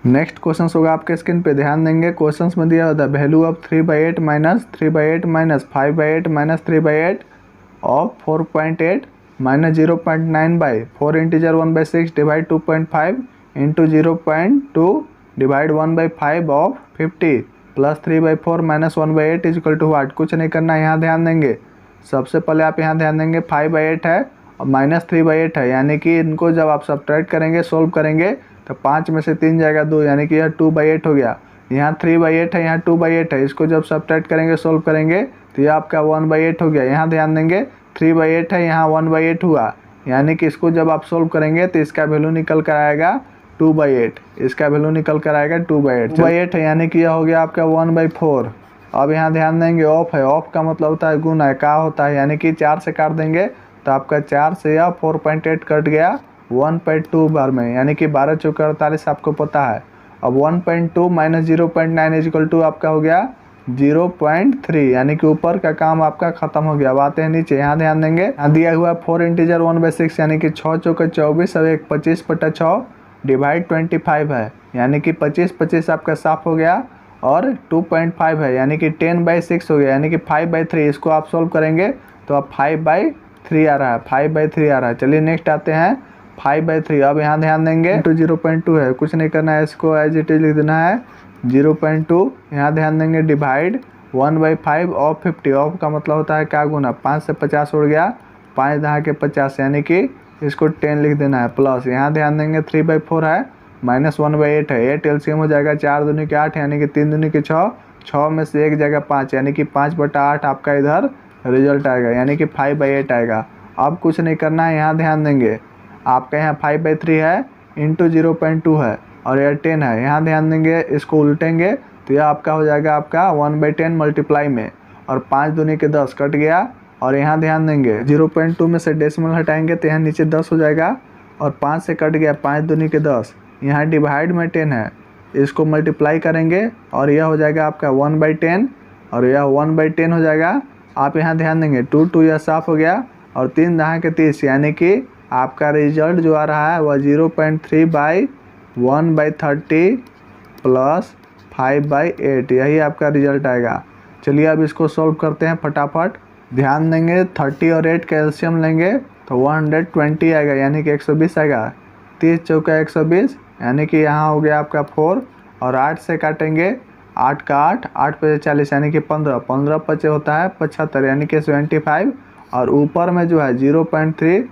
नेक्स्ट क्वेश्चन होगा आपके स्क्रीन पे, ध्यान देंगे। क्वेश्चन में दिया होता है value of 3/8 minus 3/8 minus 5/8 minus 3/8 of 4.8 minus 0.9/4 integer 1/6 divide 2.5 into 0.2 divide 1/5 of 50 plus 3/4 minus 1/8 is equal to what. कुछ नहीं करना, यहाँ ध्यान देंगे। सबसे पहले आप यहाँ ध्यान देंगे 5/8 है और माइनस 3/8 है, यानी कि इनको जब आप सब्ट्रैक्ट करेंगे, सोल्व करेंगे तो 5 में से 3 जाएगा 2, यानी कि यह 2/8 हो गया। यहाँ 3/8 है, यहाँ 2/8 है, इसको जब सब्ट्रैक्ट करेंगे, सोल्व करेंगे तो यह आपका 1/8 हो गया। यहाँ ध्यान देंगे 3/8 है, यहाँ 1/8 हुआ, यानी कि इसको जब आप सोल्व करेंगे तो इसका वैल्यू निकल कर आएगा 2/8, इसका वैल्यू निकल कर आएगा 2/8 है, यानी कि यह हो गया आपका 1/4। अब यहाँ ध्यान देंगे ऑफ है, ऑफ का मतलब होता है गुना है, का होता है, यानी कि 4 से काट देंगे तो आपका 4 से यह 4.8 कट गया 1/2 बार में, यानी कि 12 चौके 48 आपको पता है। अब 1.2 माइनस 0.9 इज इक्वल टू आपका हो गया 0.3, यानी कि ऊपर का काम आपका खत्म हो गया। अब आते हैं नीचे, यहाँ ध्यान देंगे। यहाँ दिया हुआ 4 इंटीजर 1/6, यानी कि 6 चौके 24 और एक 25/6 डिवाइड 25 है, यानी कि 25 आपका साफ हो गया और 2.5 है, यानी कि 10/6 हो गया, यानी कि 5/3। इसको आप सोल्व करेंगे तो आप 5/3 आ रहा है, 5/3 आ रहा है। चलिए नेक्स्ट आते हैं 5/3। अब यहाँ ध्यान देंगे इंटू 0.2 है, कुछ नहीं करना है, इसको एज इट इज लिख देना है 0.2। यहाँ ध्यान देंगे डिवाइड 1/5 ऑफ 50, ऑफ का मतलब होता है क्या गुना, 5 से 50 उड़ गया, 5 दहा के 50, यानी कि इसको 10 लिख देना है, प्लस यहाँ ध्यान देंगे 3/4 है माइनस 1/8 है, 8 एलसीएम हो जाएगा, 4 दूनी के 8 यानी कि 3 दूनी के 6, 6 में से 1 जाएगा 5, यानी कि 5/8 आपका इधर रिजल्ट आएगा, यानी कि 5/8 आएगा। अब कुछ नहीं करना है, यहाँ ध्यान देंगे आपका यहाँ 5/3 है इंटू 0.2 है और यह 10 है। यहाँ ध्यान देंगे, इसको उल्टेंगे तो यह आपका हो जाएगा आपका 1/10 मल्टीप्लाई में, और 5 दूनी के 10 कट गया, और यहाँ ध्यान देंगे 0.2 में से डेसिमल हटाएंगे तो यहाँ नीचे 10 हो जाएगा, और 5 से कट गया 5 दूनी के 10, यहाँ डिवाइड में 10 है, इसको मल्टीप्लाई करेंगे और यह हो जाएगा आपका 1/10 और यह 1/10 हो जाएगा। आप यहाँ ध्यान देंगे 2 यह साफ हो गया और 3 दहा के 30, यानी कि आपका रिजल्ट जो आ रहा है वह 0.3/1/30 प्लस 5/8, यही आपका रिजल्ट आएगा। चलिए अब इसको सोल्व करते हैं फटाफट। ध्यान देंगे 30 और 8 का एलसीएम लेंगे तो 120 आएगा, यानी कि 120 आएगा, 30 चौका 120, यानी कि यहाँ हो गया आपका 4, और 8 से काटेंगे, 8 का 8, 8 पे 40, यानी कि 15, 15 पचे होता है 75, यानी कि 75, और ऊपर में जो है 0.3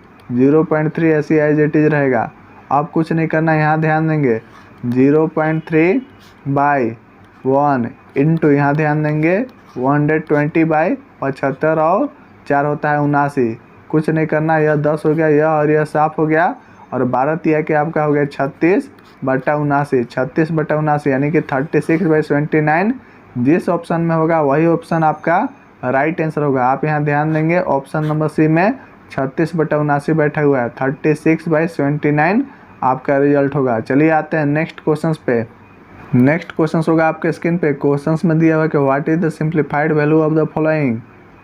ऐसी एज इट इज रहेगा। अब कुछ नहीं करना, यहाँ ध्यान देंगे 0.3/1 इंटू यहाँ ध्यान देंगे 120/75 और 4 होता है 79। कुछ नहीं करना, यह 10 हो गया, यह और यह साफ हो गया, और 12 तिया के आपका हो गया 36/79, 36/79, यानी कि 36/29। जिस ऑप्शन में होगा वही ऑप्शन आपका राइट आंसर होगा। आप यहाँ ध्यान देंगे ऑप्शन नंबर सी में 36/79 बैठा हुआ है, 36/29 आपका रिजल्ट होगा। चलिए आते हैं नेक्स्ट क्वेश्चन पे। नेक्स्ट क्वेश्चन होगा आपके स्क्रीन पे। क्वेश्चन में दिया हुआ कि what is the simplified value of the following,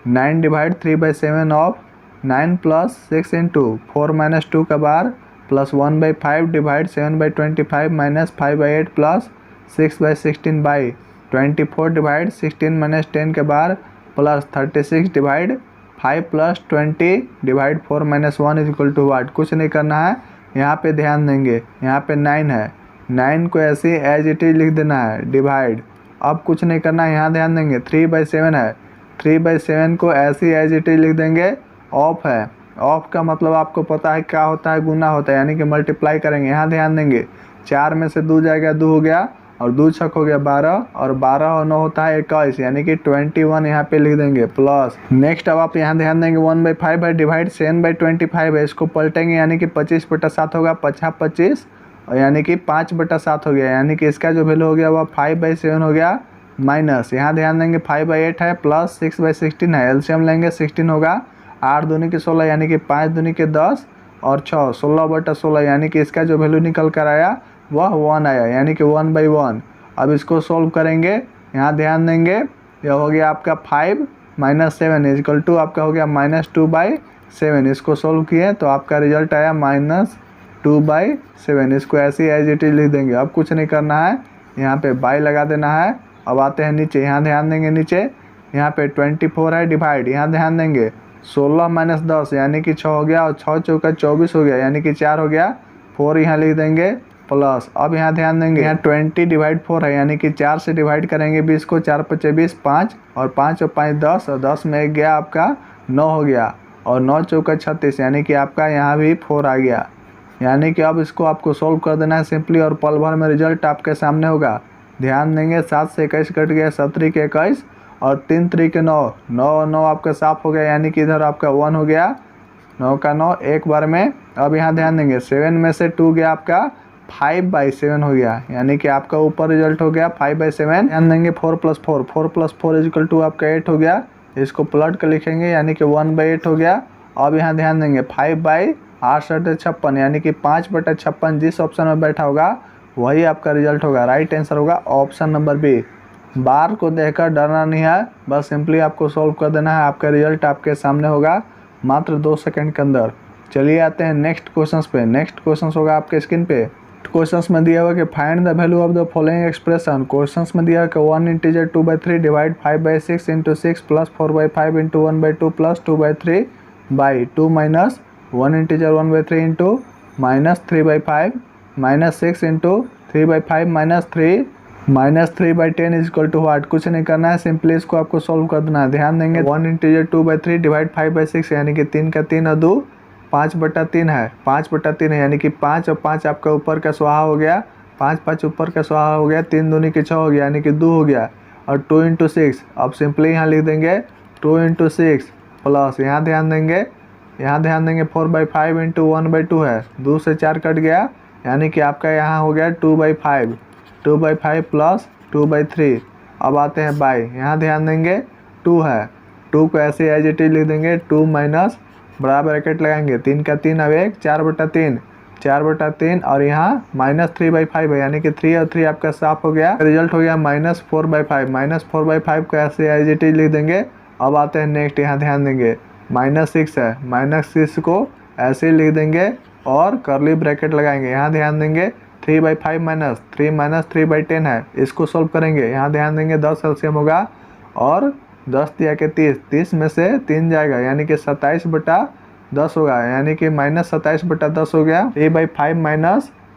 9 divide 3/7 of 9 plus 6 into 4 minus 2 का bar plus 1/5 divide 7/25 minus 5/8 plus 6/16/24 divide 16 minus 10 के bar plus 36 divide 5 plus 20 divide 4 minus 1 is equal to what. कुछ नहीं करना है, यहाँ पे ध्यान देंगे, यहाँ पे 9 है, 9 को ऐसे एज इट इज लिख देना है डिवाइड। अब कुछ नहीं करना है, यहाँ ध्यान देंगे 3/7 है, 3/7 को ऐसे एज इट इज लिख देंगे। ऑफ है, ऑफ का मतलब आपको पता है क्या होता है, गुना होता है, यानी कि मल्टीप्लाई करेंगे। यहाँ ध्यान देंगे 4 में से 2 जाएगा 2 हो गया, और 2 छक हो गया 12, और 12 और 9 होता है 21, यानी कि 21 यहाँ पे लिख देंगे प्लस। नेक्स्ट अब आप यहाँ ध्यान देंगे 1/5 है डिवाइड 7/25 है, इसको पलटेंगे, यानी कि 25/7 होगा, 50/25, और यानी कि 5/7 हो गया, यानी कि इसका जो वैल्यू हो गया वह 5/7 हो गया, माइनस यहाँ ध्यान देंगे 5/8 है प्लस 6/16 है, एलसीएम लेंगे 16 होगा, 8 दूनी के 16, यानी कि 5 दूनी के 10 और 6, 16/16, यानी कि इसका जो वैल्यू निकल कर आया वह 1 आया, यानी कि 1/1। अब इसको सोल्व करेंगे यहाँ ध्यान देंगे यह हो गया आपका 5 माइनस 7 इजकल टू आपका हो गया -2/7। इसको सोल्व किए तो आपका रिजल्ट आया -2/7। इसको ऐसे ही एज इट इज लिख देंगे। अब कुछ नहीं करना है, यहाँ पे बाई लगा देना है। अब आते हैं नीचे, यहाँ ध्यान देंगे नीचे यहाँ पे 24 है डिवाइड, यहाँ ध्यान देंगे 16 माइनस 10 यानी कि 6 हो गया और 6 चौका 24 हो गया यानी कि 4 हो गया। 4 यहाँ लिख देंगे प्लस, अब यहाँ ध्यान देंगे यहाँ 20 डिवाइड 4 है यानी कि 4 से डिवाइड करेंगे 20 को, 4 × 20 5 और 5 और 5 10 और 10 में 1 गया आपका 9 हो गया और 9 चौका 36 यानी कि आपका यहाँ भी 4 आ गया। यानी कि अब इसको आपको सोल्व कर देना है सिंपली और पल भर में रिजल्ट आपके सामने होगा। ध्यान देंगे 7 से 21 कट गया, 7 × 21 और 3 × 3 = 9, 9 और 9 आपका साफ हो गया यानी कि इधर आपका 1 हो गया, 9 का 9 एक बार में। अब यहाँ ध्यान देंगे 7 में से 2 गया आपका 5/7 हो गया यानी कि आपका ऊपर रिजल्ट हो गया 5/7। ध्यान देंगे 4 + 4, 4 + 4 = आपका 8 हो गया। इसको पलट कर लिखेंगे यानी कि 1/8 हो गया। अब यहाँ ध्यान देंगे 5/8 यानी कि 5/56 जिस ऑप्शन में बैठा होगा वही आपका रिजल्ट होगा। राइट आंसर होगा ऑप्शन नंबर बी। बार को देखकर डरना नहीं है, बस सिंपली आपको सोल्व कर देना है। आपका रिजल्ट आपके सामने होगा मात्र 2 सेकंड के अंदर। चलिए आते हैं नेक्स्ट क्वेश्चंस पे। नेक्स्ट क्वेश्चंस होगा आपके स्क्रीन पे। क्वेश्चंस में दिया हुआ कि find the value of the following expression. Questions में दिया कि 1 integer 2/3 divide 5/6 × 6 plus 4/5 × 1/2 plus 2/3/2 minus 1 integer 1/3 into -3/5 -6 into 3/5 -3/10 equal to what. कुछ नहीं करना है, सिंपली इसको आपको सोल्व कर देना है। ध्यान देंगे 1 इंटीजर 2/3 डिवाइड 5/6 यानी कि 3 का 3 और 2 5/3 है, 5/3 है यानी कि 5 और 5 आपका ऊपर का स्वाहा हो गया, 5 5 ऊपर का स्वाहा हो गया, 3 दूनी के 6 हो गया यानी कि 2 हो गया और 2 × 6। अब सिंपली यहाँ लिख देंगे 2 × 6 प्लस यहाँ ध्यान देंगे 4/5 × 1/2 है, 2 से 4 कट गया यानी कि आपका यहाँ हो गया 2/5 प्लस 2/3। अब आते हैं बाई, यहाँ ध्यान देंगे 2 है, 2 को ऐसे एज इट इज लिख देंगे 2 माइनस बड़ा ब्रैकेट लगाएंगे 3 का 3 अब 1 4/3 और यहाँ -3/5 है यानी कि 3 और 3 आपका साफ हो गया। रिजल्ट हो गया -4/5 को ऐसे एज इट इज लिख देंगे। अब आते हैं नेक्स्ट, यहाँ ध्यान देंगे -6 है, -6 को ऐसे ही लिख देंगे और कर्ली ब्रैकेट लगाएंगे। यहाँ ध्यान देंगे 3/5 -3 3/10 है, इसको सोल्व करेंगे। यहाँ ध्यान देंगे 10 एलसीएम होगा और 10 × 30, 30 में से 3 जाएगा यानी कि 27/10 होगा यानी कि -27/10 हो गया। 3/5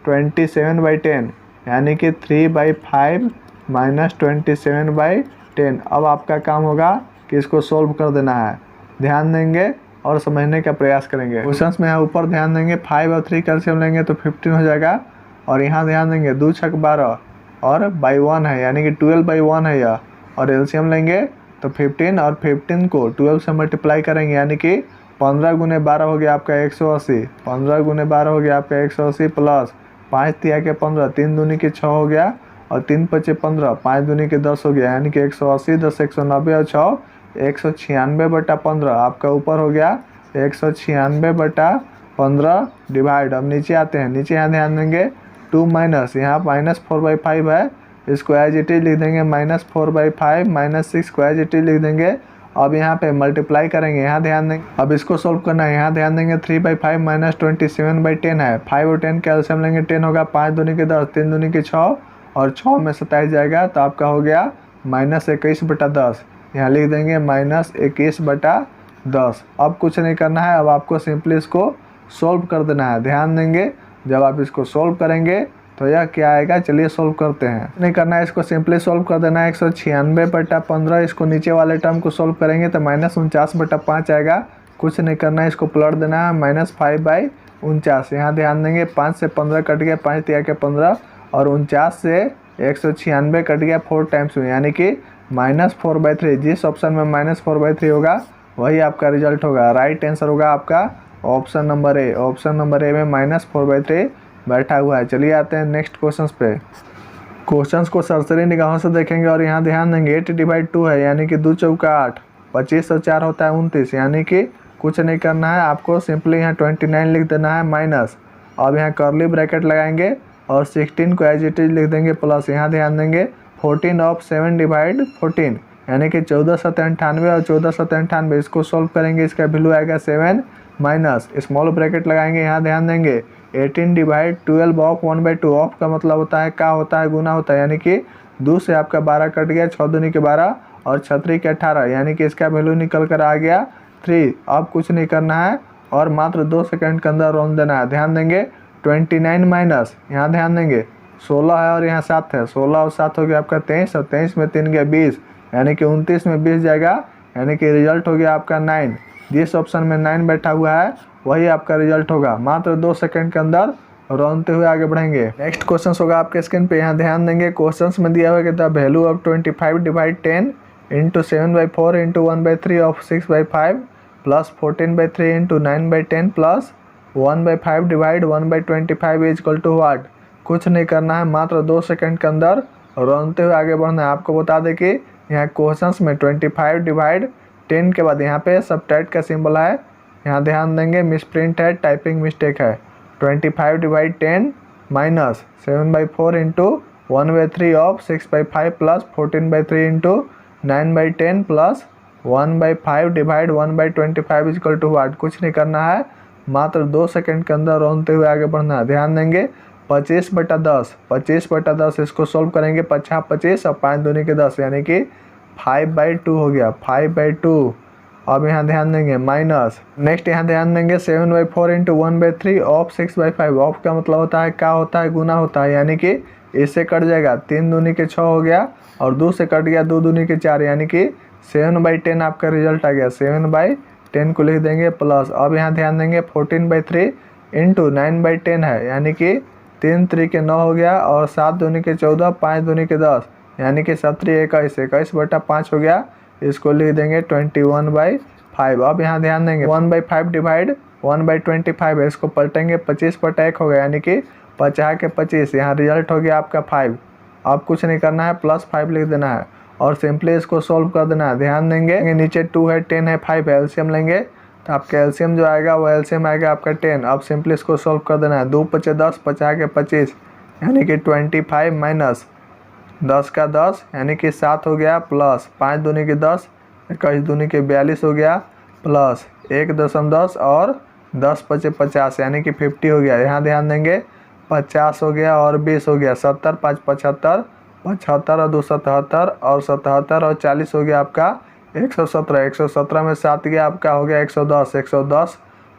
-27/10 यानी कि 3/5 -27/10। अब आपका काम होगा कि इसको सोल्व कर देना है। ध्यान देंगे और समझने का प्रयास करेंगे। क्वेश्चंस में यहाँ ऊपर ध्यान देंगे 5 और 3 कैल्शियम लेंगे तो 15 हो जाएगा और यहाँ ध्यान देंगे 2 × 12 और बाई 1 है यानी कि 12/1 है यह, और एलसीएम लेंगे तो 15 और 15 को 12 से मल्टीप्लाई करेंगे यानी कि 15 × 12 हो गया आपका 180, 15 × 12 हो गया आपका 180 प्लस 5 × 3 = 15, 3 दूनी के 6 हो गया और 3 × 5 = 15, 5 दूनी के 10 हो गया यानी कि 180, 10 190 और 6 196/15 आपका ऊपर हो गया 196/15 डिवाइड। अब नीचे आते हैं, नीचे यहाँ ध्यान देंगे 2 माइनस यहाँ -4/5 है, इसको एज इट इज लिख देंगे -4/5 -6 को एज इट इज लिख देंगे। अब यहाँ पे मल्टीप्लाई करेंगे, यहाँ ध्यान देंगे अब इसको सोल्व करना है। यहाँ ध्यान देंगे 3/5 -27/10 है, 5 और 10 का एलसीएम लेंगे 10 होगा, 5 दूनी के 10, 3 दूनी के 6 और 6 में 27 जाएगा तो आपका हो गया -21/10। यहाँ लिख देंगे -21/10। अब कुछ नहीं करना है, अब आपको सिंपली इसको सोल्व कर देना है। ध्यान देंगे जब आप इसको सोल्व करेंगे तो यह क्या आएगा, चलिए सोल्व करते हैं। नहीं करना है, इसको सिंपली सोल्व कर देना है। 196/15 इसको नीचे वाले टर्म को सोल्व करेंगे तो -49/5 आएगा। कुछ नहीं करना है, इसको पलट देना है -5/49। यहाँ ध्यान देंगे 5 से 15 कट गया, 5 × 3 = 15 और 49 से 196 कट गया 4 टाइम्स में यानी कि -4/3। जिस ऑप्शन में -4/3 होगा वही आपका रिजल्ट होगा। राइट आंसर होगा आपका option number A. Option number A में -4/3 बैठा हुआ है। चलिए आते हैं नेक्स्ट क्वेश्चंस पे। क्वेश्चंस को सरसरी निगाहों से देखेंगे और यहाँ ध्यान देंगे 8/2 है यानी कि 2 चौका 8, 25 और 4 होता है 29 यानी कि कुछ नहीं करना है, आपको सिंपली यहाँ 29 लिख देना है माइनस। अब यहाँ कर्ली ब्रैकेट लगाएंगे और 16 को एज इट इज लिख देंगे प्लस। यहाँ ध्यान देंगे 14 ऑफ 7 डिवाइड 14, यानी कि 14 7 98 और 14 7 98, इसको सॉल्व करेंगे, इसका वैल्यू आएगा 7 माइनस स्मॉल ब्रैकेट लगाएंगे, यहाँ ध्यान देंगे 18 डिवाइड 12 ऑफ 1/2, ऑफ का मतलब होता है का होता है गुना होता है, यानी कि 2 से आपका 12 कट गया, 6 दूनी के 12 और 6 के 18, यानी कि इसका वैल्यू निकल कर आ गया 3। अब कुछ नहीं करना है और मात्र 2 सेकंड के अंदर राउंड देना है। ध्यान देंगे 29 माइनस, यहाँ ध्यान देंगे 16 है और यहाँ 7 है, 16 और 7 हो गया आपका 23 और 23 में 3 गया 20, यानी कि 29 में 20 जाएगा, यानी कि रिजल्ट हो गया आपका 9। जिस ऑप्शन में 9 बैठा हुआ है वही आपका रिजल्ट होगा। मात्र 2 सेकंड के अंदर रौनते हुए आगे बढ़ेंगे। नेक्स्ट क्वेश्चन होगा आपके स्क्रीन पे, यहाँ ध्यान देंगे क्वेश्चन में दिया हुआ कि the value of 25 divide 10 into 7/4 into 1/3 of 6/5 plus 14/3 into 9/10 plus 1/5 divide 1/25 is equal to what. कुछ नहीं करना है, मात्र 2 सेकंड के अंदर रौनते हुए आगे बढ़ना है। आपको बता दें कि यहाँ क्वेश्चंस में 25 डिवाइड 10 के बाद यहाँ पे सब्ट्रैक्ट का सिंबल है, यहाँ ध्यान देंगे मिसप्रिंट है, टाइपिंग मिस्टेक है। 25 divide 10 minus 7/4 into 1/3 of 6/5 plus 14/3 into 9/10 plus 1/5 divide 1/25 is equal to what. कुछ नहीं करना है, मात्र 2 सेकंड के अंदर रौनते हुए आगे बढ़ना है। ध्यान देंगे 25/10, 25/10 इसको सोल्व करेंगे, 50 25 और 5 दूनी के 10, यानी कि 5/2 हो गया, 5/2। अब यहाँ ध्यान देंगे माइनस, नेक्स्ट यहाँ ध्यान देंगे 7/4 इंटू 1/3 ऑफ 6/5, ऑफ का मतलब होता है का होता है गुना होता है, यानी कि इससे कट जाएगा, 3 दूनी के 6 हो गया और 2 से कट गया 2 दूनी के 4, यानी कि 7/10 आपका रिजल्ट आ गया। 7/10 को लिख देंगे प्लस, अब यहाँ ध्यान देंगे 14/3 इंटू 9/10 है, यानी कि 3 3 के 9 हो गया और 7 दूनी के 14, 5 दूनी के 10, यानी कि 17 21, 21/5 हो गया, इसको लिख देंगे 21/5। अब यहाँ ध्यान देंगे 1/5 डिवाइड 1/25 है, इसको पलटेंगे 25/1 हो गया, यानी कि 50 के 25, यहाँ रिजल्ट हो गया आपका 5। अब कुछ नहीं करना है, +5 लिख देना है और सिंपली इसको सोल्व कर देना है। ध्यान देंगे नीचे 2 है 10 है 5 है, एलसीएम लेंगे तो आपका एलसीएम जो आएगा वो एलसीएम आएगा आपका 10। अब सिंपली इसको सोल्व कर देना है, 2 5 10, 50 के 25, यानी कि 25 माइनस 10 का 10, यानी कि 7 हो गया, प्लस 5 दूनी के 10, 21 दूनी के 42 हो गया, प्लस 1.10 और 10 5 50, यानी कि 50 हो गया। यहाँ ध्यान देंगे 50 हो गया और 20 हो गया, 70 5 75, 75 और 2 77 और 77 और 40 हो गया आपका 117, 117 में 7 गया आपका हो गया 110,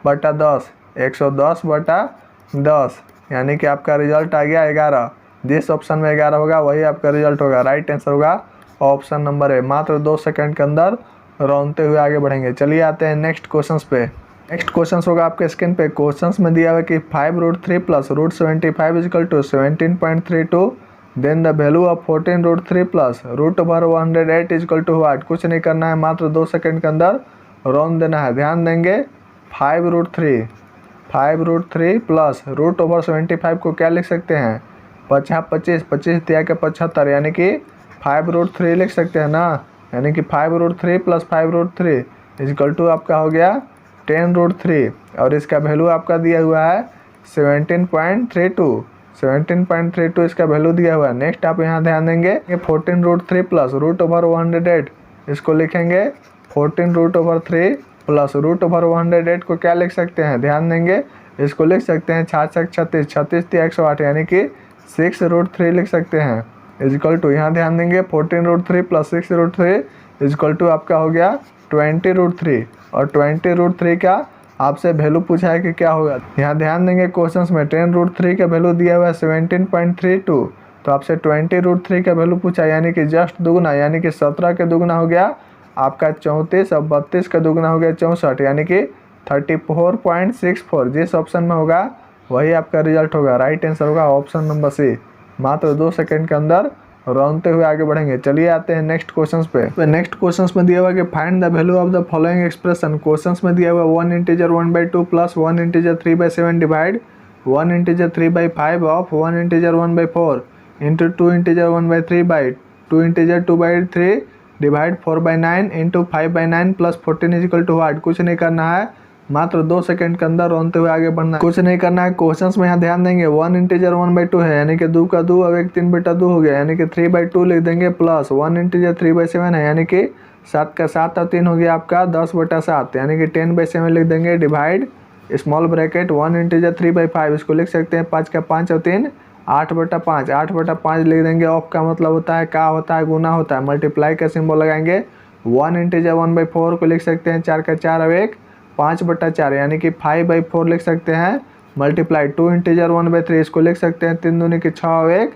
110/10, 110/10, यानी कि आपका रिजल्ट आ गया 11। जिस ऑप्शन में 11 होगा वही आपका रिजल्ट होगा। राइट आंसर होगा ऑप्शन नंबर ए। मात्र 2 सेकंड के अंदर रौनते हुए आगे बढ़ेंगे। चलिए आते हैं नेक्स्ट क्वेश्चन पे। नेक्स्ट क्वेश्चन होगा आपके स्क्रीन पे, क्वेश्चन में दिया हुआ कि 5√3 plus √75 is equal to 17.32, then the value of 14√3 plus √108 is equal to what. कुछ नहीं करना है, मात्र 2 सेकंड के अंदर रौन देना है। ध्यान देंगे 5√3 प्लस √75 को क्या लिख सकते हैं, 50 25, 25 दिया के 75, यानी कि 5√3 लिख सकते हैं ना, यानी कि 5√3 प्लस 5√3 इज इक्वल टू आपका हो गया 10√3 और इसका वैल्यू आपका दिया हुआ है 17.32 इसका वैल्यू दिया हुआ है। नेक्स्ट आप यहाँ ध्यान देंगे 14√3 प्लस √108, इसको लिखेंगे 14√3 प्लस √108 को क्या लिख सकते हैं, ध्यान देंगे इसको लिख सकते हैं 66 36, 36 3 108, यानी कि 6√3 लिख सकते हैं इज इक्वल टू, यहाँ ध्यान देंगे 14√3 प्लस 6√3 इज इक्वल टू आपका हो गया 20√3 और 20√3 का आपसे वैल्यू पूछा है कि क्या होगा। यहाँ ध्यान देंगे क्वेश्चंस में 10√3 का वैल्यू दिया हुआ है 17.32, तो आपसे 20√3 का वैल्यू पूछा, यानी कि जस्ट दुगना, यानी कि 17 के दुगना हो गया आपका 34 और 32 का दुगना हो गया 64, यानी कि 34.64। जिस ऑप्शन में होगा वही आपका रिजल्ट होगा। राइट आंसर होगा ऑप्शन नंबर सी। मात्र 2 सेकंड के अंदर रौनते हुए आगे बढ़ेंगे। चलिए आते हैं नेक्स्ट क्वेश्चंस पे। नेक्स्ट क्वेश्चंस में दिया हुआ कि find the value of the following expression. Questions में दिया हुआ 1 integer 1/2 plus 1 integer 3/7 divide 1 integer 3/5 of 1 integer 1/4 into 2 integer 1/3 by 2 integer 2/3 divide 4/9 into 5/9 plus 14 is equal to what. कुछ नहीं करना है, मात्र 2 सेकंड के अंदर रोनते हुए आगे बढ़ना है, कुछ नहीं करना है। क्वेश्चंस में यहाँ ध्यान देंगे 1 इंटीजर 1/2 है, यानी कि 2 का 2 अब 1 3/2 हो गया, यानी कि 3/2 लिख देंगे, प्लस 1 इंटीजर 3/7 है, यानी कि 7 का 7 और 3 हो गया आपका 10/7, यानी कि 10/7 लिख देंगे, डिवाइड स्मॉल ब्रैकेट 1 इंटीजर 3/5, इसको लिख सकते हैं 5 का 5 और 3 8/5, 8/5 लिख देंगे। ऑफ का मतलब होता है का होता है, गुना होता है, मल्टीप्लाई का सिंबल लगाएंगे। 1 इंटीजर 1/4 को लिख सकते हैं 4 का 4 और 1 5/4, यानी कि 5/4 लिख सकते हैं, मल्टीप्लाई 2 इंटीजर 1/3, इसको लिख सकते हैं 3 दूनी की 6 और 1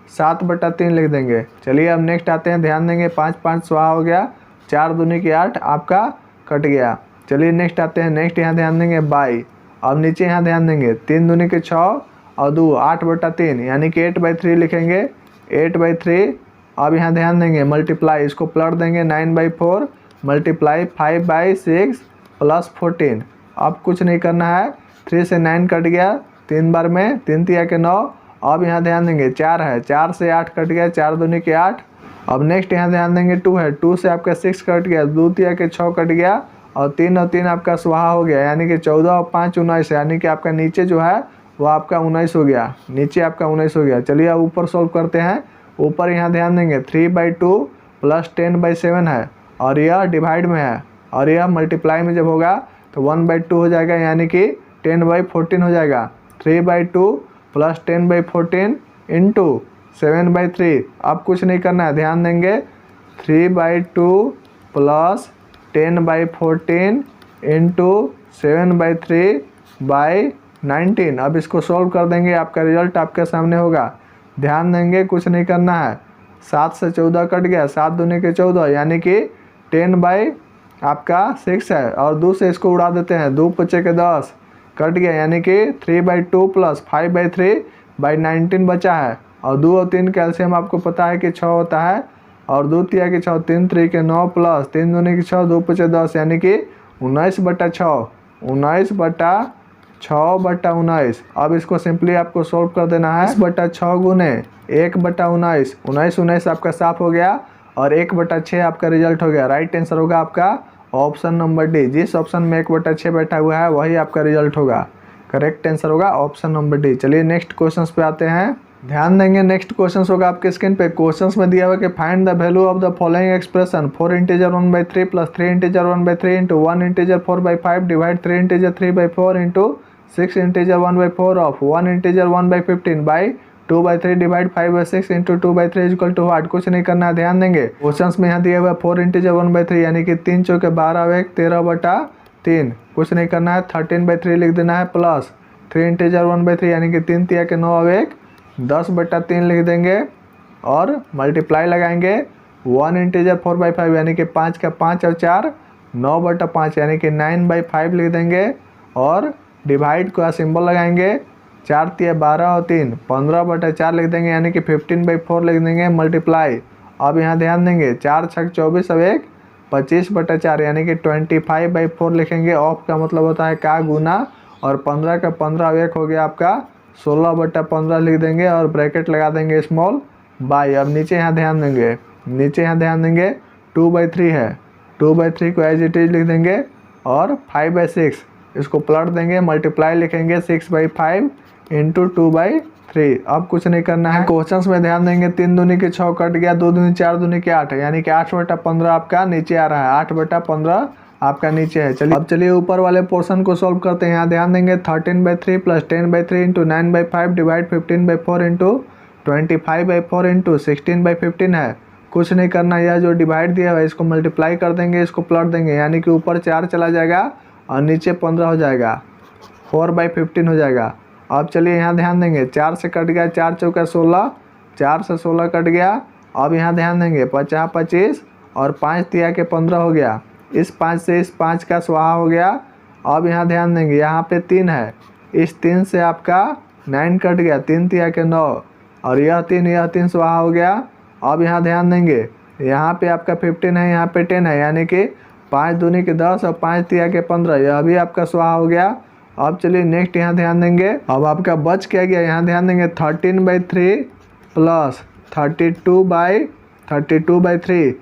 7/3 लिख देंगे। चलिए अब नेक्स्ट आते हैं, ध्यान देंगे 5 5 स्वाहा हो गया, 4 दूनी की 8 आपका कट गया। चलिए नेक्स्ट आते हैं, नेक्स्ट यहाँ ध्यान देंगे बाई। अब नीचे यहाँ ध्यान देंगे 3 दूनी के 6 और 2 8/3, यानी कि 8/3 लिखेंगे, 8/3। अब यहाँ ध्यान देंगे मल्टीप्लाई, इसको प्लट देंगे 9/4 मल्टीप्लाई 5/6 प्लस 14। अब कुछ नहीं करना है, 3 से 9 कट गया 3 बार में, 3 तिया के 9। अब यहाँ ध्यान देंगे 4 है, 4 से 8 कट गया, 4 दूनी के 8। अब नेक्स्ट यहाँ ध्यान देंगे 2 है, 2 से आपका 6 कट गया, 2 तिया के 6 कट गया, और 3 और 3 आपका स्वाहा हो गया, यानी कि 14 और 5 19, यानी कि आपका नीचे जो है वो आपका 19 हो गया, नीचे आपका 19 हो गया। चलिए अब ऊपर सॉल्व करते हैं। ऊपर यहाँ ध्यान देंगे 3/2 प्लस 10/7 है, और यह डिवाइड में है, और यह मल्टीप्लाई में जब होगा तो 1/2 हो जाएगा, यानी कि 10/14 हो जाएगा। 3/2 प्लस 10/14 इंटू 7/3। अब कुछ नहीं करना है, ध्यान देंगे 3/2 प्लस 10/14 इंटू 7/3/19। अब इसको सॉल्व कर देंगे, आपका रिजल्ट आपके सामने होगा। ध्यान देंगे कुछ नहीं करना है, 7 से 14 कट गया, 7 दूनी के 14, यानी कि 10/6 है, और 2 से इसको उड़ा देते हैं, 2 पचे के 10 कट गया, यानी कि 3/2 प्लस 5/3/19 बचा है। और 2 और 3 कैल्शियम आपको पता है कि 6 होता है, और 2 तिया के 6, 3 3 के 9 प्लस 3 दूनी के 6, 2 पचे 10, यानी कि 19/6, 19/6/19। अब इसको सिंपली आपको सॉल्व कर देना है, 19/6 गुने 1/19, 19 आपका साफ हो गया, और 1/6 आपका रिजल्ट हो गया। राइट आंसर होगा आपका ऑप्शन नंबर डी। जिस ऑप्शन में 1/6 बैठा हुआ है वही आपका रिजल्ट होगा, करेक्ट आंसर होगा ऑप्शन नंबर डी। चलिए नेक्स्ट क्वेश्चन पे आते हैं, ध्यान देंगे नेक्स्ट क्वेश्चन होगा आपके स्क्रीन पे। क्वेश्चन में दिया हुआ कि find the value of the following expression 4 integer 1/3 plus 3 integer 1/3 into 1 integer 4/5 divide 3 integer 3/4 into 6 integer 1/4 of 1 integer 1/15 by 2/3 divide 5/6 into 2/3 equal to what. कुछ नहीं करना है, ध्यान देंगे क्वेश्चन में यहाँ दिया हुआ 4 इंटीजर 1/3, यानी कि 3 चौके 12 और 1 13/3। कुछ नहीं करना है, 13/3 लिख देना है, प्लस 3 इंटीजर 1/3, यानी कि 3 तिया के 9 और 1 10/3 लिख देंगे, और मल्टीप्लाई लगाएंगे 1 इंटीजर 4/5, यानी कि 5 का 5 और 4 9/5, यानी कि 9/5 लिख देंगे, और डिवाइड का सिंबल लगाएंगे, 4 तिया 12 और 3 15/4 लिख देंगे, यानी कि 15/4 लिख देंगे, मल्टीप्लाई। अब यहाँ ध्यान देंगे 4 6 24 और 1 25/4, यानी कि 25/4 लिखेंगे। ऑफ का मतलब होता है का, गुना, और 15 का 15 और 1 हो गया आपका 16/15 लिख देंगे, और ब्रैकेट लगा देंगे स्मॉल बाई। अब नीचे यहाँ ध्यान देंगे, नीचे यहाँ ध्यान देंगे 2/3 है, 2/3 को एज इट इज लिख देंगे, और 5/6 इसको पलट देंगे, मल्टीप्लाई लिखेंगे 6/5 इंटू 2/3। अब कुछ नहीं करना है, क्वेश्चंस में ध्यान देंगे 3 दूनी के 6 कट गया, 2 दूनी 4 दूनी के 8 है, यानी कि 8/15 आपका नीचे आ रहा है, 8/15 आपका नीचे है। चलिए अब चलिए ऊपर वाले पोर्शन को सॉल्व करते हैं। यहाँ ध्यान देंगे 13/3 plus 10/3 into 9/5 divide 15/4 into 25/4 into 16/15 है। कुछ नहीं करना, यह जो डिवाइड दिया हुआ है इसको मल्टीप्लाई कर देंगे, इसको प्लट देंगे, यानी कि ऊपर 4 चला जाएगा और नीचे 15 हो जाएगा, 4/15 हो जाएगा। अब चलिए यहाँ ध्यान देंगे 4 से कट गया, 4 चौका 16, 4 से 16 कट गया। अब यहाँ ध्यान देंगे 50 25 और 5 तिया के 15 हो गया, इस 5 से इस 5 का स्वाहा हो गया। अब यहाँ ध्यान देंगे यहाँ पे 3 है, इस 3 से आपका 9 कट गया, 3 तिया के 9, और यह 3 स्वाहा हो गया। अब यहाँ ध्यान देंगे यहाँ पे आपका 15 है, यहाँ पे 10 है, यानी कि 5 दूनी के 10 और 5 तिया के 15, यह भी आपका स्वाहा हो गया। अब चलिए नेक्स्ट यहाँ ध्यान देंगे, अब आपका बच क्या गया, यहाँ ध्यान देंगे 13/3 प्लस 32/3,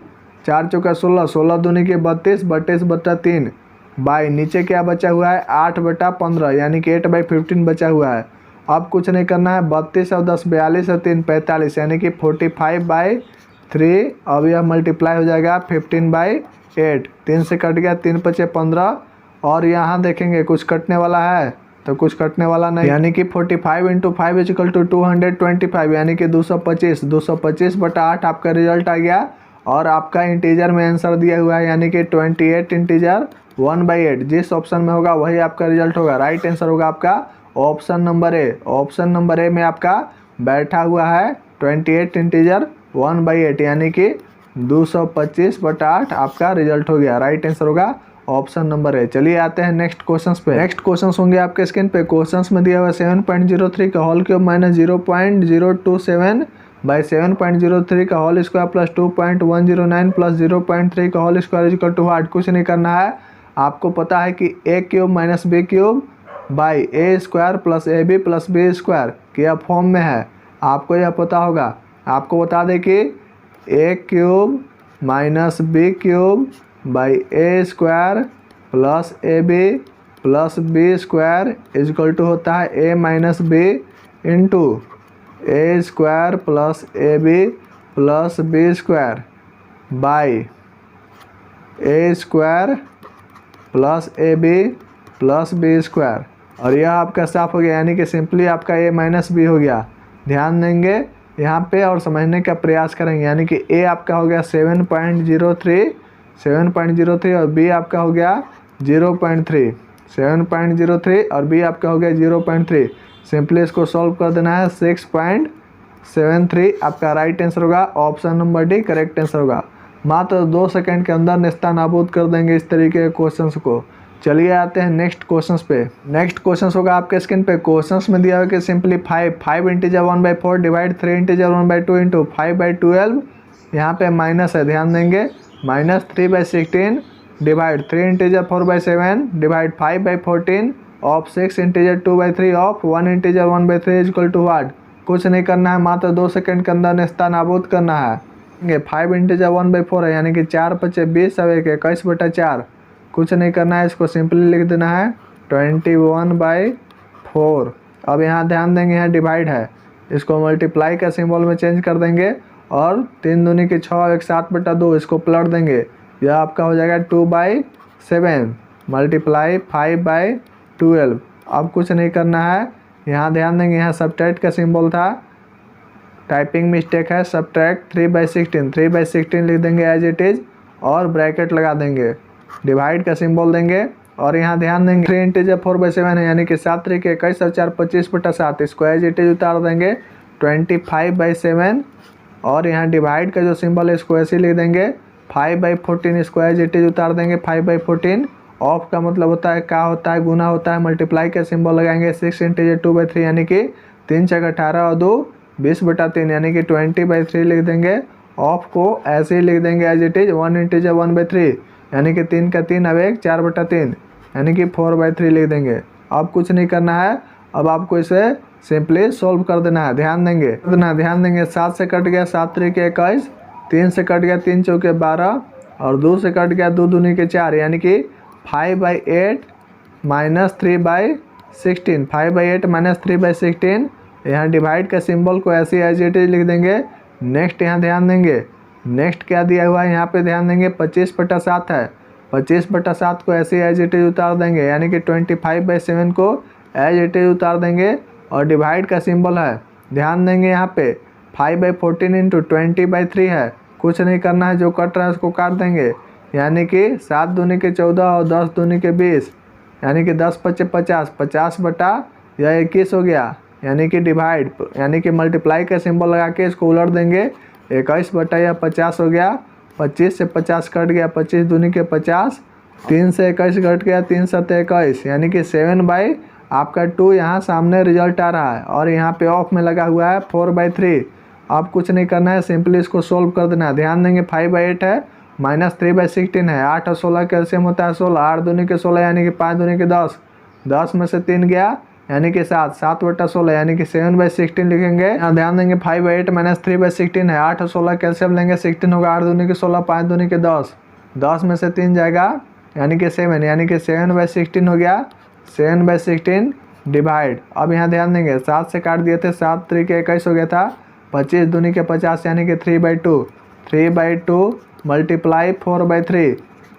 4 चौका 16, 16 दूनी के 32, 32/3 बाई नीचे क्या बचा हुआ है 8/15 यानी कि 8/15 बचा हुआ है। अब कुछ नहीं करना है, 32 और 10 42 और 3 45 यानी कि 45/3। अब यह मल्टीप्लाई हो जाएगा 15/8। 3 से कट गया, 3 पचे 15। और यहाँ देखेंगे कुछ कटने वाला है तो कुछ कटने वाला नहीं, यानी कि 45 × 5 = 225 यानी कि 225। 225/8 आपका रिजल्ट आ गया। और आपका इंटीजर में आंसर दिया हुआ है यानी कि 28 इंटीजर 1/8। जिस ऑप्शन में होगा वही आपका रिजल्ट होगा। राइट आंसर होगा आपका option number A. Option number A में आपका बैठा हुआ है 28 इंटीजर 1/8 यानी कि 225/8 आपका रिजल्ट हो गया। राइट आंसर होगा ऑप्शन नंबर ए। चलिए आते हैं नेक्स्ट क्वेश्चंस पे। नेक्स्ट क्वेश्चंस होंगे आपके स्क्रीन पे। क्वेश्चंस में दिया हुआ 7.03 का होल क्यूब माइनस 0.027 बाई 7.03 का होल स्क्वायर प्लस 2.109 प्लस 0.3 का whole square equal to what. कुछ नहीं करना है, आपको पता है कि A cube minus B cube by A square plus A B plus B square की यह फॉर्म में है। आपको यह पता होगा। आपको बता दें कि A cube minus B cube by A square plus A B plus B square equal to होता है A minus B into A square plus A B plus B square by A square plus A B plus B square. और यह आपका साफ हो गया यानी कि सिंपली आपका ए माइनस बी हो गया। ध्यान देंगे यहाँ पे और समझने का प्रयास करेंगे। यानी कि ए आपका हो गया 7.03 और बी आपका हो गया 0.3। 7.03 और बी आपका हो गया 0.3। सिंपली इसको सॉल्व कर देना है। 6.73 आपका राइट आंसर होगा। Option number D correct answer होगा। मात्र 2 सेकंड के अंदर नेस्तानाबूद कर देंगे इस तरीके के क्वेश्चंस को। चलिए आते हैं नेक्स्ट क्वेश्चंस पे। नेक्स्ट क्वेश्चंस होगा आपके स्क्रीन पे। क्वेश्चंस में दिया हुआ कि simply 5 integer 1/4 divide 3 integer 1/2 into 5/12। यहाँ पे माइनस है, ध्यान देंगे। Minus 3/16 divide 3 integer 4/7 divide 5/14 of 6 integer 2/3 of 1 integer 1/3 equal to what. कुछ नहीं करना है, मात्र 2 सेकंड के अंदर नेस्तानाबूद करना है। 5 इंटीजर 1/4 है यानी कि 4 × 5 = 20 और 1 21/4। कुछ नहीं करना है, इसको सिंपली लिख देना है 21/4। अब यहाँ ध्यान देंगे, यहाँ डिवाइड है, इसको मल्टीप्लाई का सिंबल में चेंज कर देंगे और 3 दूनी की 6 और 1 7/2 इसको पलट देंगे। यह आपका हो जाएगा 2/7 मल्टीप्लाई 5/12। अब कुछ नहीं करना है, यहाँ ध्यान देंगे, यहाँ सब्ट्रैक्ट का सिंबल था, टाइपिंग मिस्टेक है। सब्ट्रैक्ट 3/16 3/16 लिख देंगे एज इट इज़ और ब्रैकेट लगा देंगे। डिवाइड का सिंबल देंगे और यहाँ ध्यान देंगे 3 इंटीजर 4/7 है यानी कि 7 3 के 21 और 4 25/7। इसको एज इट इज उतार देंगे 25/7 और यहाँ डिवाइड का जो सिंबल है इसको ऐसे लिख देंगे 5/14। इसको एज इट इज उतार देंगे 5/14। ऑफ का मतलब होता है क्या होता है, गुना होता है। मल्टीप्लाई का सिंबल लगाएंगे 6 इंटीजर 2/3 यानी कि 3 × 18 और 2 20/3 यानी कि 20/3 लिख देंगे। ऑफ को ऐसे ही लिख देंगे एज इट इज 1 इंटीजर 1/3 यानी कि 3 का 3 अब 1 4/3 यानी कि 4/3 लिख देंगे। अब कुछ नहीं करना है, अब आपको इसे सिंपली सोल्व कर देना है। ध्यान देंगे 7 से कट गया 7 3 के 21, 3 से कट गया 3 चौके 12 और 2 से कट गया 2 दूनी के 4 यानी कि 5/8 माइनस 3/16 5/8 माइनस 3/16। यहाँ डिवाइड का सिंबल को ऐसे एज इट इज लिख देंगे। नेक्स्ट यहाँ ध्यान देंगे, नेक्स्ट क्या दिया हुआ है यहाँ पे ध्यान देंगे 25/7 है। 25/7 को ऐसे एज इट इज उतार देंगे यानी कि 25/7 को एज इट इज उतार देंगे और डिवाइड का सिंबल है। ध्यान देंगे यहाँ पे 5/14 इंटू 20/3 है। कुछ नहीं करना है, जो कट रहा है उसको काट देंगे यानी कि 7 दूनी के 14 और 10 दूनी के 20 यानी कि 10 × 5 = 50 50/21 हो गया यानी कि डिवाइड यानी कि मल्टीप्लाई का सिंबल लगा के इसको उलट देंगे 21/50 हो गया। 25 से 50 कट गया 25 दूनी के 50, 3 से 21 कट गया 3 7 21 यानी कि 7 आपका 2 यहाँ सामने रिजल्ट आ रहा है और यहाँ पे ऑफ में लगा हुआ है 4/3। अब कुछ नहीं करना है, सिंपली इसको सोल्व कर देना है। ध्यान देंगे 5/8 है माइनस 3/16 है। 8 और 16 कैल्शियम होता है 16, 8 दूनी के 16 यानी कि 5 दूनी के 10, 10 में से 3 गया यानी कि 7, 7/16 यानी कि 7/16 लिखेंगे। यहाँ ध्यान देंगे 5/8 माइनस 3/16 है। 8 और 16 कैल्शियम लेंगे 16 होगा, 8 दूनी के 16 5 दूनी के 10, 10 में से 3 जाएगा यानी कि 7, यानी कि 7/16 हो गया, 7/16 डिवाइड। अब यहाँ ध्यान देंगे 7 से काट दिए थे, 7 3 के 21 हो गया था, 25 दूनी के 50 यानी कि 3/2, 3/2 मल्टीप्लाई 4/3,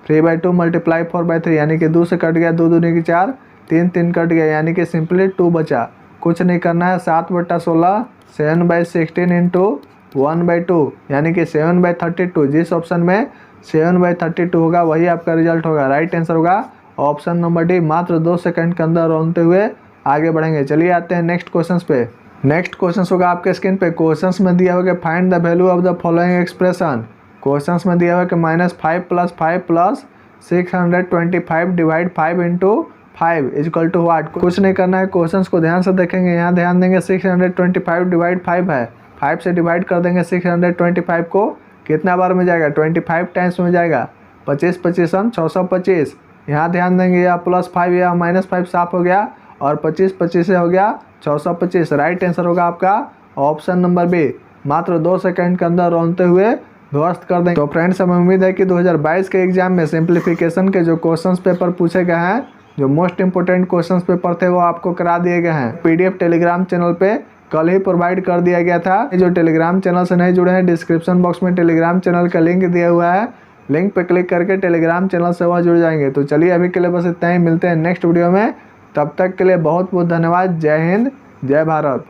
3/2 मल्टीप्लाई 4/3 यानी कि 2 से कट गया, 2 दूनी की 4, 3 3 कट गया यानी कि सिंपली 2 बचा। कुछ नहीं करना है, 7/16 7/16 इंटू 1/2 यानी कि 7/32। जिस ऑप्शन में 7/32 होगा वही आपका रिजल्ट होगा। राइट आंसर होगा ऑप्शन नंबर डी। मात्र 2 सेकंड के अंदर रोनते हुए आगे बढ़ेंगे। चलिए आते हैं नेक्स्ट क्वेश्चन पे। नेक्स्ट क्वेश्चन होगा आपके स्क्रीन पे। क्वेश्चन में दिया होगा find the value of the following expression. Question में दिया हुआ कि -5 + 5 + 625 divide 5 into 5 equal to what. कुछ नहीं करना है, क्वेश्चन को ध्यान से देखेंगे। यहाँ ध्यान देंगे 625 डिवाइड 5 है, 5 से डिवाइड कर देंगे 625 को, कितना बार में जाएगा 25 टाइम्स में जाएगा, 25 25 625। यहाँ ध्यान देंगे या +5 या -5 साफ हो गया और 25 25 से हो गया 625। राइट आंसर होगा आपका ऑप्शन नंबर बी। मात्र 2 सेकंड के अंदर रोनते हुए ध्वस्त कर देंगे। तो फ्रेंड्स हमें उम्मीद है कि 2022 के एग्जाम में सिंप्लीफिकेशन के जो क्वेश्चंस पेपर पूछे गए हैं, जो मोस्ट इंपोर्टेंट क्वेश्चंस पेपर थे वो आपको करा दिए गए हैं। पीडीएफ टेलीग्राम चैनल पे कल ही प्रोवाइड कर दिया गया था। जो टेलीग्राम चैनल से नहीं जुड़े हैं, डिस्क्रिप्शन बॉक्स में टेलीग्राम चैनल का लिंक दिया हुआ है, लिंक पे क्लिक करके टेलीग्राम चैनल से वह जुड़ जाएंगे। तो चलिए अभी के लिए बस इतना ही, मिलते हैं नेक्स्ट वीडियो में। तब तक के लिए बहुत बहुत धन्यवाद। जय हिंद, जय भारत।